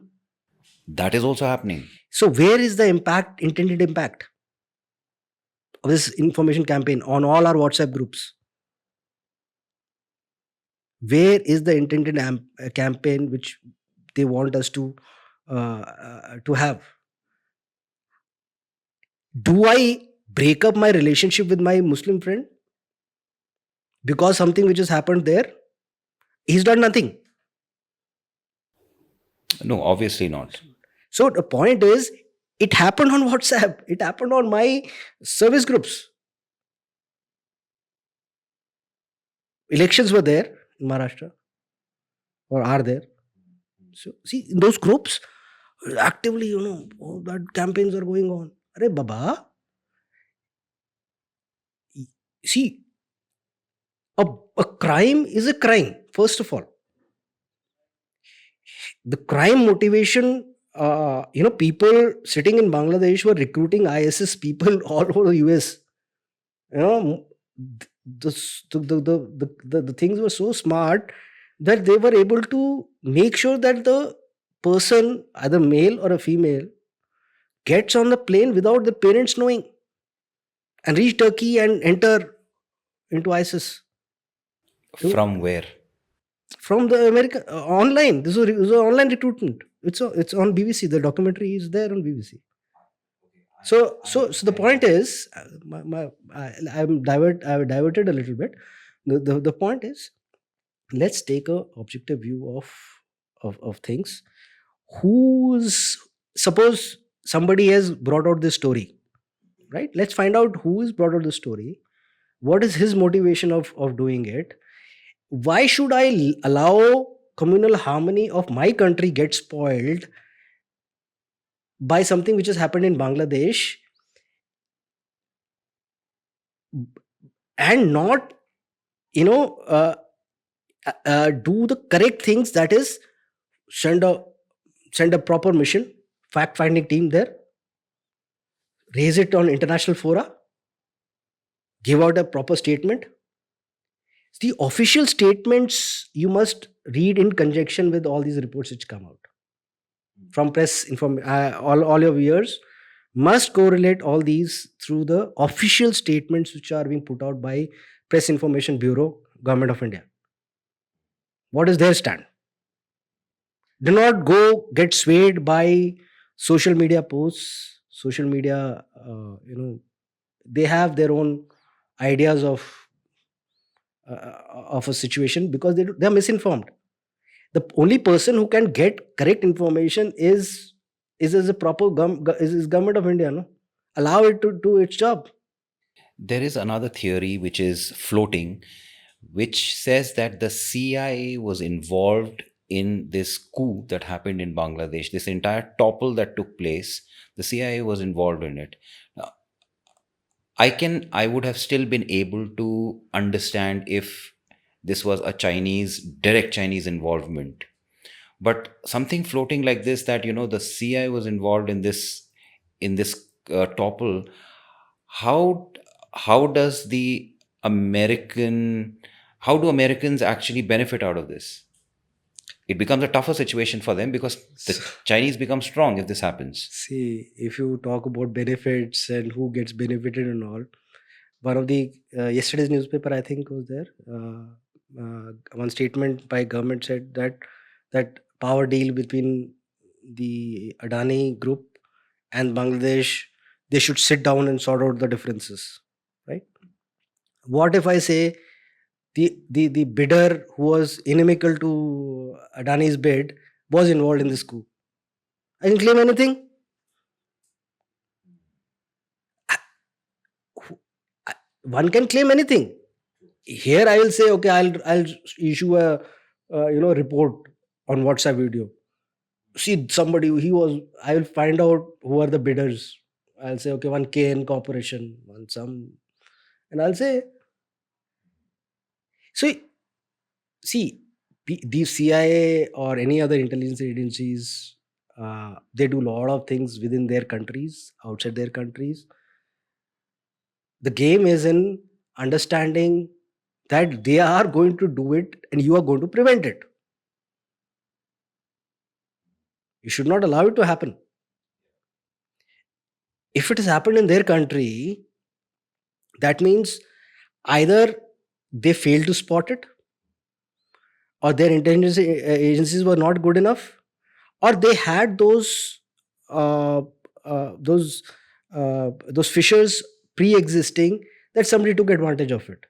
That is also happening. So where is the intended impact of this information campaign on all our WhatsApp groups? Where is the intended campaign which they want us to have? Do I break up my relationship with my Muslim friend because something which has happened there? He's done nothing. No, obviously not. So the point is, it happened on WhatsApp. It happened on my service groups. Elections were there in Maharashtra, or are there. So see, in those groups, actively, that campaigns are going on. Arey Baba, see, a crime is a crime, first of all. The crime motivation, people sitting in Bangladesh were recruiting ISS people all over the US. The things were so smart that they were able to make sure that the person, either male or a female, gets on the plane without the parents knowing and reach Turkey and enter into ISIS. From where? From the American online. This was online recruitment. It's on BBC. The documentary is there on BBC. So the point is, I've diverted a little bit. The point is, let's take a objective view of things. Suppose somebody has brought out this story, right? Let's find out who has brought out the story. What is his motivation of doing it? Why should I allow communal harmony of my country gets spoiled by something which has happened in Bangladesh, and not, you know, do the correct things, that is, send a proper mission, fact finding team there, raise it on international fora, give out a proper statement. The official statements you must read in conjunction with all these reports which come out from press all your viewers must correlate all these through the official statements which are being put out by Press Information Bureau, Government of India. What is their stand? Do not go get swayed by social media posts, social media, they have their own ideas of a situation, because they are misinformed. The only person who can get correct information is as a proper is Government of India. No, allow it to do its job. There is another theory which is floating, which says that the CIA was involved in this coup that happened in Bangladesh. This entire topple that took place, the CIA was involved in it. Now, I would have still been able to understand if this was a direct Chinese involvement. But something floating like this, that, the CIA was involved in this topple. How do Americans actually benefit out of this? It becomes a tougher situation for them because the Chinese become strong if this happens. See, if you talk about benefits and who gets benefited and all, one of the yesterday's newspaper, I think, was there. One statement by government said that power deal between the Adani group and Bangladesh, they should sit down and sort out the differences. Right? What if I say the bidder who was inimical to Adani's bid was involved in this coup? I can claim anything. One can claim anything. Here I will say, okay, I'll issue a report on WhatsApp video. See, somebody I will find out who are the bidders. I'll say, okay, one KN Corporation, one some, and I'll say. So, see, the CIA or any other intelligence agencies, they do a lot of things within their countries, outside their countries. The game is in understanding that they are going to do it and you are going to prevent it. You should not allow it to happen. If it has happened in their country, that means either they failed to spot it, or their intelligence agencies were not good enough, or they had those fissures pre-existing that somebody took advantage of it.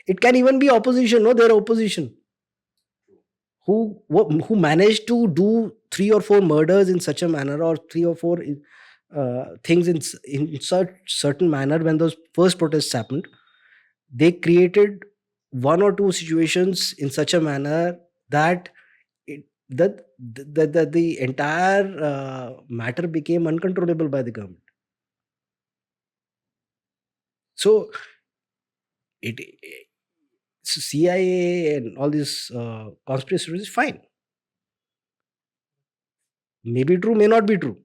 It can even be opposition. No, they're opposition who managed to do 3 or 4 murders in such a manner, or 3 or 4 things in such certain manner. When those first protests happened, they created 1 or 2 situations in such a manner that the entire matter became uncontrollable by the government. So CIA and all these conspiracy theories is fine. Maybe true, may not be true.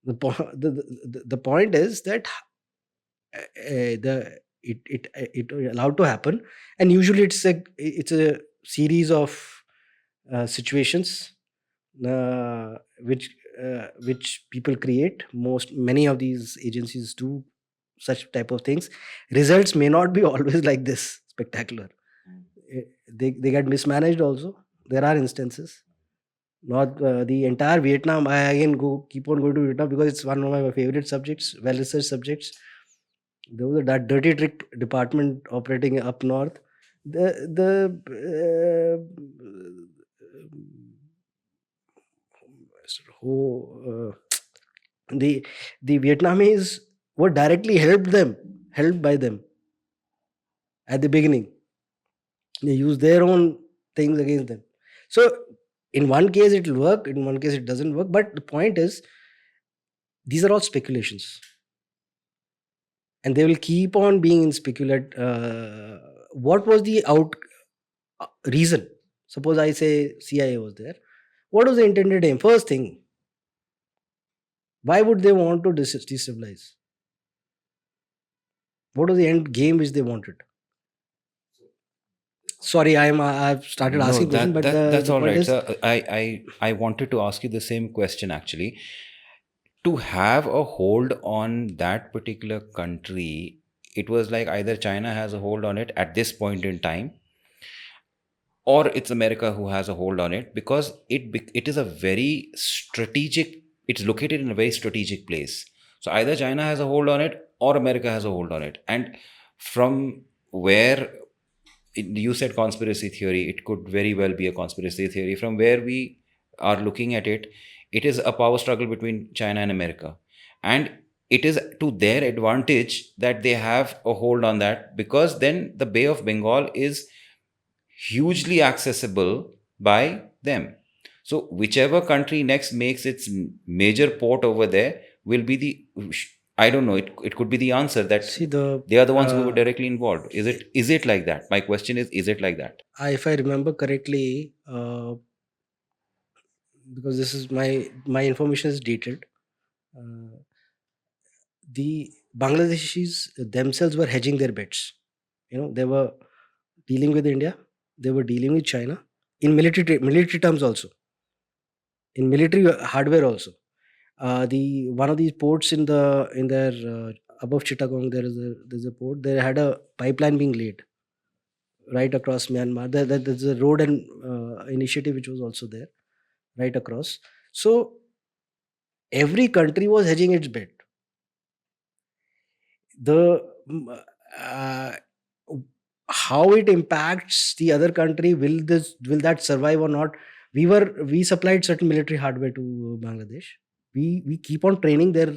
The point is that it allowed to happen, and usually it's a series of situations which people create. Many of these agencies do such type of things. Results may not be always like this spectacular. They get mismanaged also. There are instances. Not the entire Vietnam. I again keep on going to Vietnam because it's one of my favorite subjects, well-researched subjects. There was that dirty trick department operating up north. The Vietnamese were directly helped by them at the beginning. They used their own things against them. So in one case it will work, in one case it doesn't work. But the point is, these are all speculations, and they will keep on being in speculate. What was the reason? Suppose I say CIA was there. What was the intended aim? First thing, why would they want to destabilize? What was the end game which they wanted? Sorry, I've started No, asking questions, but that's the all point right, is, sir. I wanted to ask you the same question actually. To have a hold on that particular country, it was like either China has a hold on it at this point in time, or it's America who has a hold on it, because it is a very strategic. It's located in a very strategic place. So either China has a hold on it or America has a hold on it. And from where you said conspiracy theory, it could very well be a conspiracy theory. From where we are looking at it, it is a power struggle between China and America, and it is to their advantage that they have a hold on that, because then the Bay of Bengal is hugely accessible by them. So whichever country next makes its major port over there will be the, I don't know, it could be the answer that see they are the ones who were directly involved. Is it like that? My question is it like that? if I remember correctly, because this is my information is dated. The Bangladeshis themselves were hedging their bets. They were dealing with India, they were dealing with China in military terms also, in military hardware also. The one of these ports in their above Chittagong, there's a port. They had a pipeline being laid right across Myanmar. There's a road and initiative which was also there right across. So every country was hedging its bet. The how it impacts the other country, will that survive or not? We supplied certain military hardware to Bangladesh. We keep on training their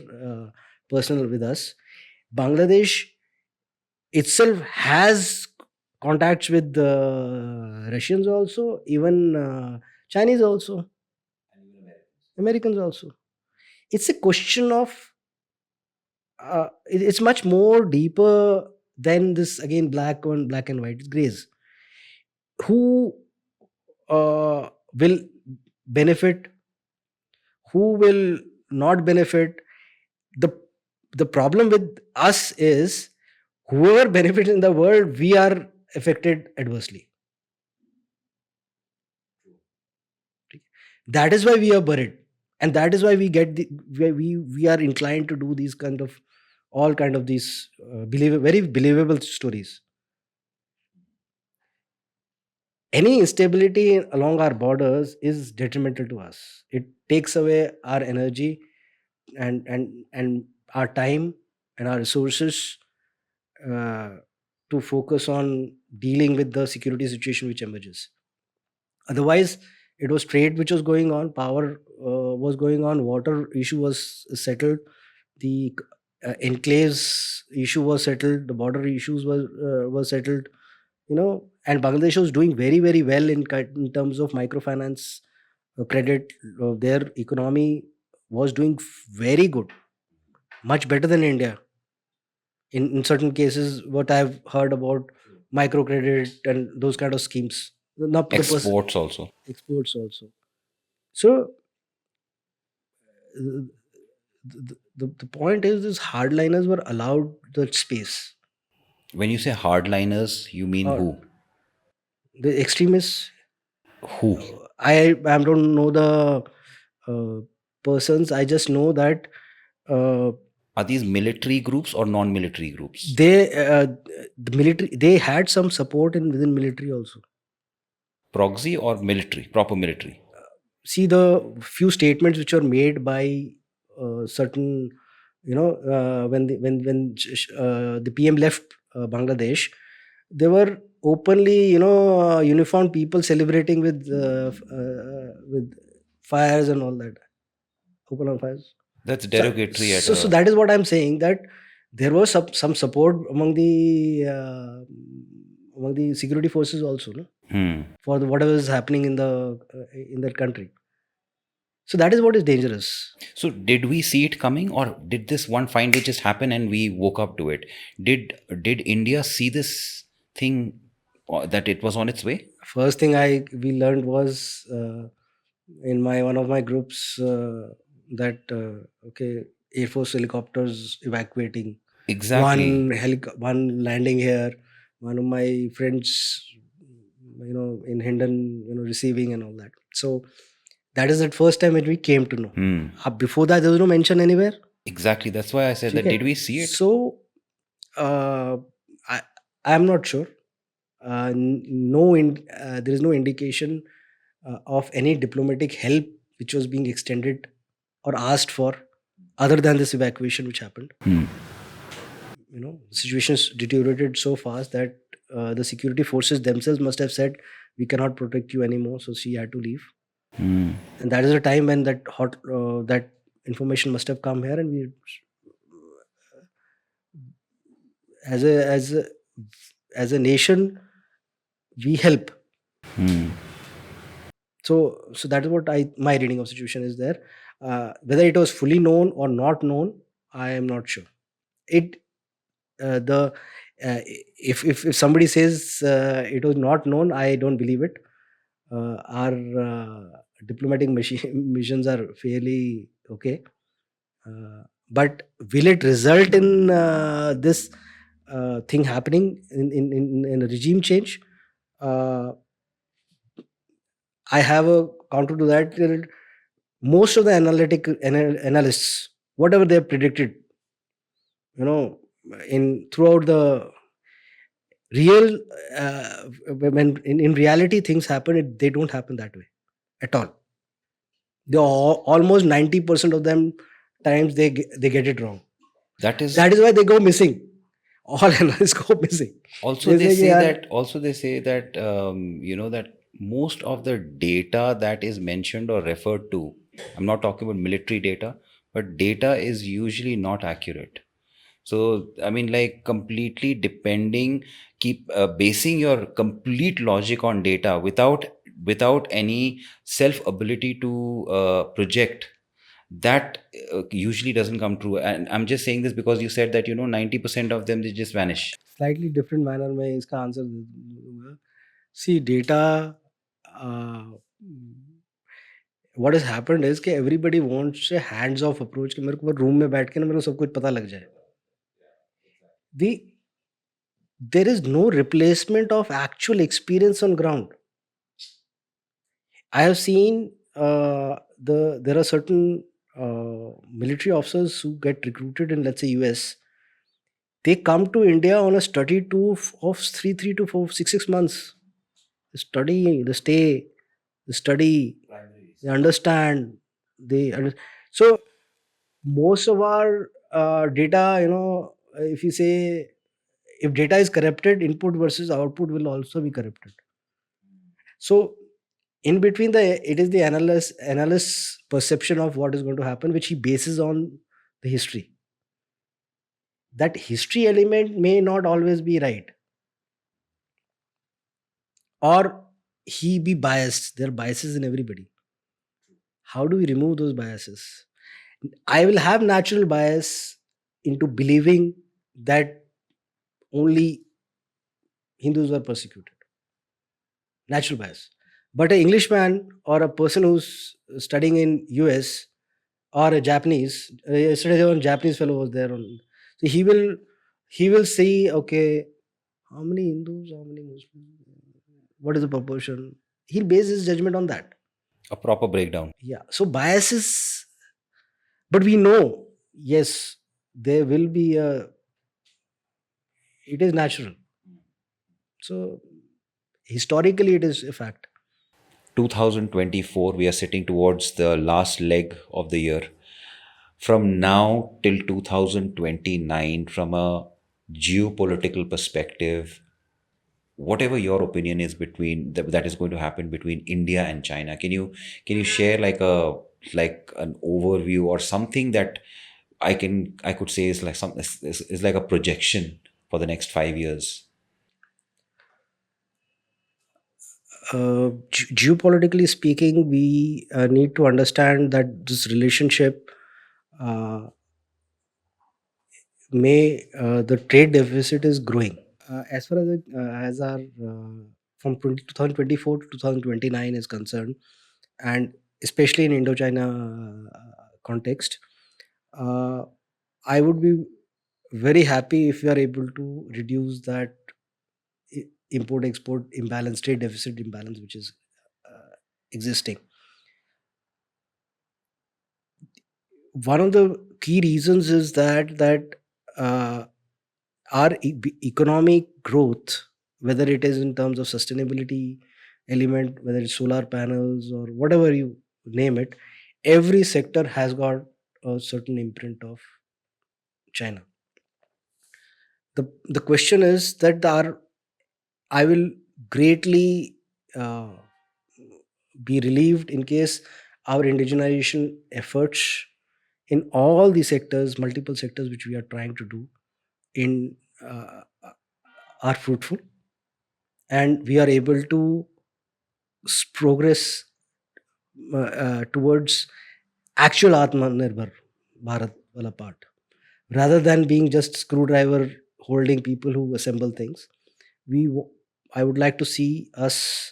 personnel with us. Bangladesh itself has contacts with Russians also, even Chinese also, Americans also. It's a question of it's much more deeper than this, again, black and white. It's grays. Who will benefit, who will not benefit? The problem with us is, whoever benefits in the world, we are affected adversely. That is why we are buried, and that is why we are inclined to do these kind of all kind of these very believable stories. Any instability along our borders is detrimental to us. It takes away our energy and our time and our resources to focus on dealing with the security situation which emerges. Otherwise, it was trade which was going on, power was going on, water issue was settled, the enclaves issue was settled, the border issues were settled, and Bangladesh was doing very, very well in terms of microfinance credit. Their economy was doing very good, much better than India. In certain cases, what I've heard about microcredit and those kind of schemes. Not Exports also. Exports also. So the point is, these hardliners were allowed that space. When you say hardliners, you mean who? The extremists. Who? I don't know the persons. I just know that Are these military groups or non-military groups? the military, they had some support within military also. Proxy or military, proper military? See, the few statements which were made by certain, when the PM left Bangladesh, they were openly, uniformed people celebrating with fires and all that, open on fires. That's derogatory. So that is what I'm saying, that there was some support among the security forces also, no? for whatever is happening in that country. So that is what is dangerous. So did we see it coming, or did this one fine day just happen and we woke up to it? Did India see this thing, that it was on its way? First thing we learned was in one of my groups that okay, Air Force helicopters evacuating. Exactly. One landing here. One of my friends, in Hendon, receiving and all that. So that is the first time when we came to know. Before that, there was no mention anywhere. Exactly. That's why I said that. Okay. Did we see it? So I am not sure. There is no indication of any diplomatic help which was being extended or asked for, other than this evacuation which happened. The situations deteriorated so fast that the security forces themselves must have said, we cannot protect you anymore, so she had to leave. And that is the time when that information must have come here, and we as a nation, we help. So that is what my reading of situation is there. Whether it was fully known or not known, I am not sure. If somebody says it was not known, I don't believe it. Our diplomatic missions are fairly okay, but will it result in this thing happening in a regime change? I have a counter to that. Most of the analysts, whatever they have predicted, throughout the real, when in reality things happen, they don't happen that way at all. They almost 90% of them times they get it wrong. That is why they go missing. All analysts go missing. Also, they say that that most of the data that is mentioned or referred to, I'm not talking about military data, but data is usually not accurate. So, I mean, like, completely basing your complete logic on data without any self ability to project, that usually doesn't come true. And I'm just saying this because you said that 90% of them, they just vanish. Slightly different manner में इसका answer दूंगा. See, data, what has happened is कि everybody wants a hands off approach कि मेरे को room में बैठ के ना मेरे को सब कुछ पता लग जाए. There is no replacement of actual experience on ground. I have seen there are certain military officers who get recruited in, let's say, US. They come to India on a study tour of 3 to 4, 6 months. They study, they stay, they study, they understand. So most of our data, if you say, if data is corrupted, input versus output will also be corrupted. So in between, it is the analyst's perception of what is going to happen, which he bases on the history. That history element may not always be right, or he be biased. There are biases in everybody. How do we remove those biases? I will have natural bias into believing that only Hindus were persecuted. Natural bias. But an Englishman or a person who's studying in US or a Japanese, yesterday one Japanese fellow was there. So he will see, okay, how many Hindus, how many Muslims, what is the proportion? He'll base his judgment on that. A proper breakdown. Yeah. So biases, but we know, yes, there will be it is natural. So historically, it is a fact. 2024, we are sitting towards the last leg of the year. From now till 2029, from a geopolitical perspective, whatever your opinion is that is going to happen between India and China, can you share like an overview or something that I could say is like a projection for the next 5 years? Geopolitically speaking, we need to understand that this relationship uh, the trade deficit is growing. As far as our from 2024 to 2029 is concerned, and especially in Indochina context, uh, I would be very happy if we are able to reduce that import export imbalance, trade deficit imbalance, which is existing. One of the key reasons is that uh, our economic growth, whether it is in terms of sustainability element, whether it's solar panels or whatever you name it, every sector has got a certain imprint of China. The question is that our I will greatly uh, be relieved in case our indigenization efforts in all the sectors, multiple sectors which we are trying to do in are fruitful, and we are able to progress towards actual Atmanirbhar Bharat wala part, rather than being just screwdriver holding people who assemble things. I would like to see us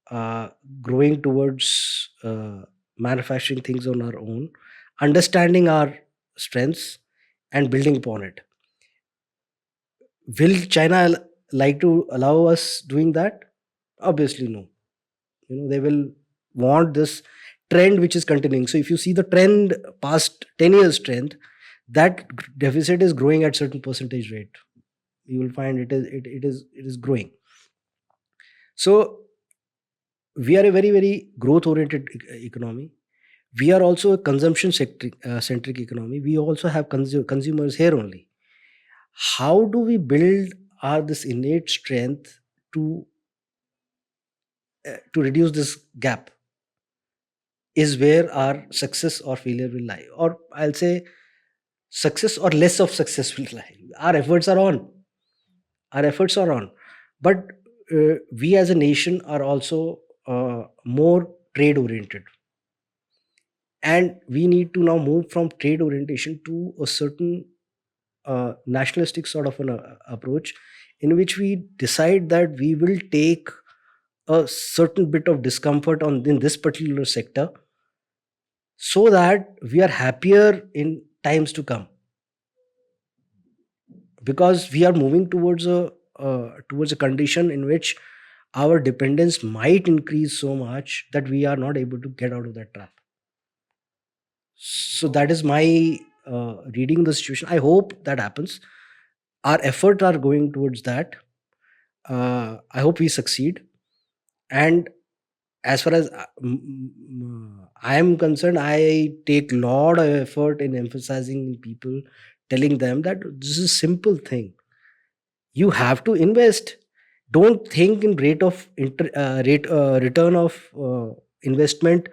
uh, growing towards manufacturing things on our own, understanding our strengths and building upon it. Will China like to allow us doing that? Obviously, no. They will want this trend which is continuing. So if you see the trend past 10 years trend, that deficit is growing at certain percentage rate. You will find it is growing. So we are a very very growth oriented economy. We are also a consumption centric economy. We also have consumers here only. How do we build our this innate strength to reduce this gap is where our success or failure will lie, or I'll say success or less of success will lie. Our efforts are on, but we as a nation are also more trade oriented, and we need to now move from trade orientation to a certain nationalistic sort of an approach, in which we decide that we will take a certain bit of discomfort on in this particular sector, so that we are happier in times to come, because we are moving towards a condition in which our dependence might increase so much that we are not able to get out of that trap. So that is my reading the situation. I hope that happens. Our efforts are going towards that. I hope we succeed. And as far as I am concerned, I take lot of effort in emphasizing people, telling them that this is a simple thing. You have to invest. Don't think in return of investment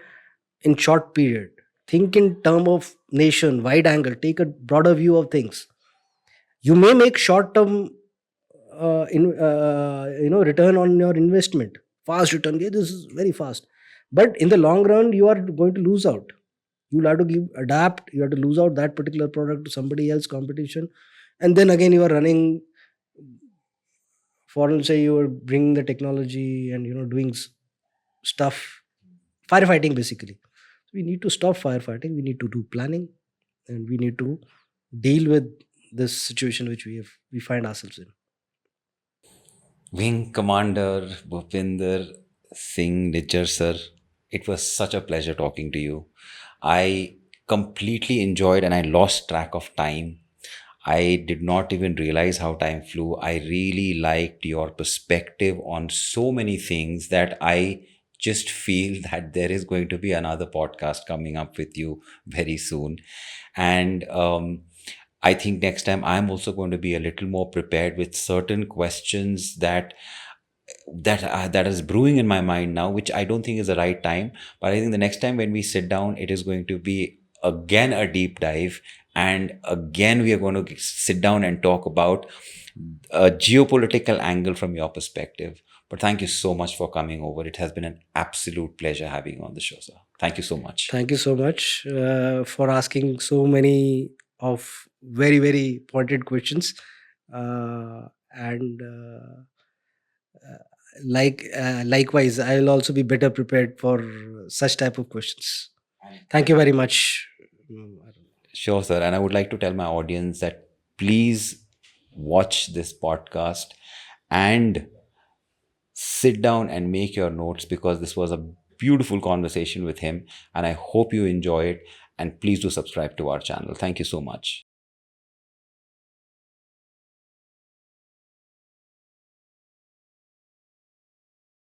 in short period. Think in term of nation, wide angle. Take a broader view of things. You may make short term return on your investment, fast return. Yeah, this is very fast, but in the long run you are going to lose out. You'll have to adapt. You have to lose out that particular product to somebody else competition, and then again you are running. Foreign say you are bringing the technology and doing stuff, firefighting basically. We need to stop firefighting. We need to do planning, and we need to deal with this situation which we find ourselves in. Wing Commander Bhupinder Singh Nijjar sir, it was such a pleasure talking to you. I completely enjoyed and I lost track of time. I did not even realize how time flew. I really liked your perspective on so many things that I just feel that there is going to be another podcast coming up with you very soon. And I think next time I'm also going to be a little more prepared with certain questions that is brewing in my mind now, which I don't think is the right time. But I think the next time when we sit down, it is going to be again a deep dive, and again we are going to sit down and talk about a geopolitical angle from your perspective. But thank you so much for coming over. It has been an absolute pleasure having you on the show, sir. Thank you so much. Thank you so much for asking so many of very, very pointed questions. And likewise, I will also be better prepared for such type of questions. Thank you very much. Arun. Sure, sir. And I would like to tell my audience that please watch this podcast and sit down and make your notes, because this was a beautiful conversation with him and I hope you enjoy it. And please do subscribe to our channel. Thank you so much.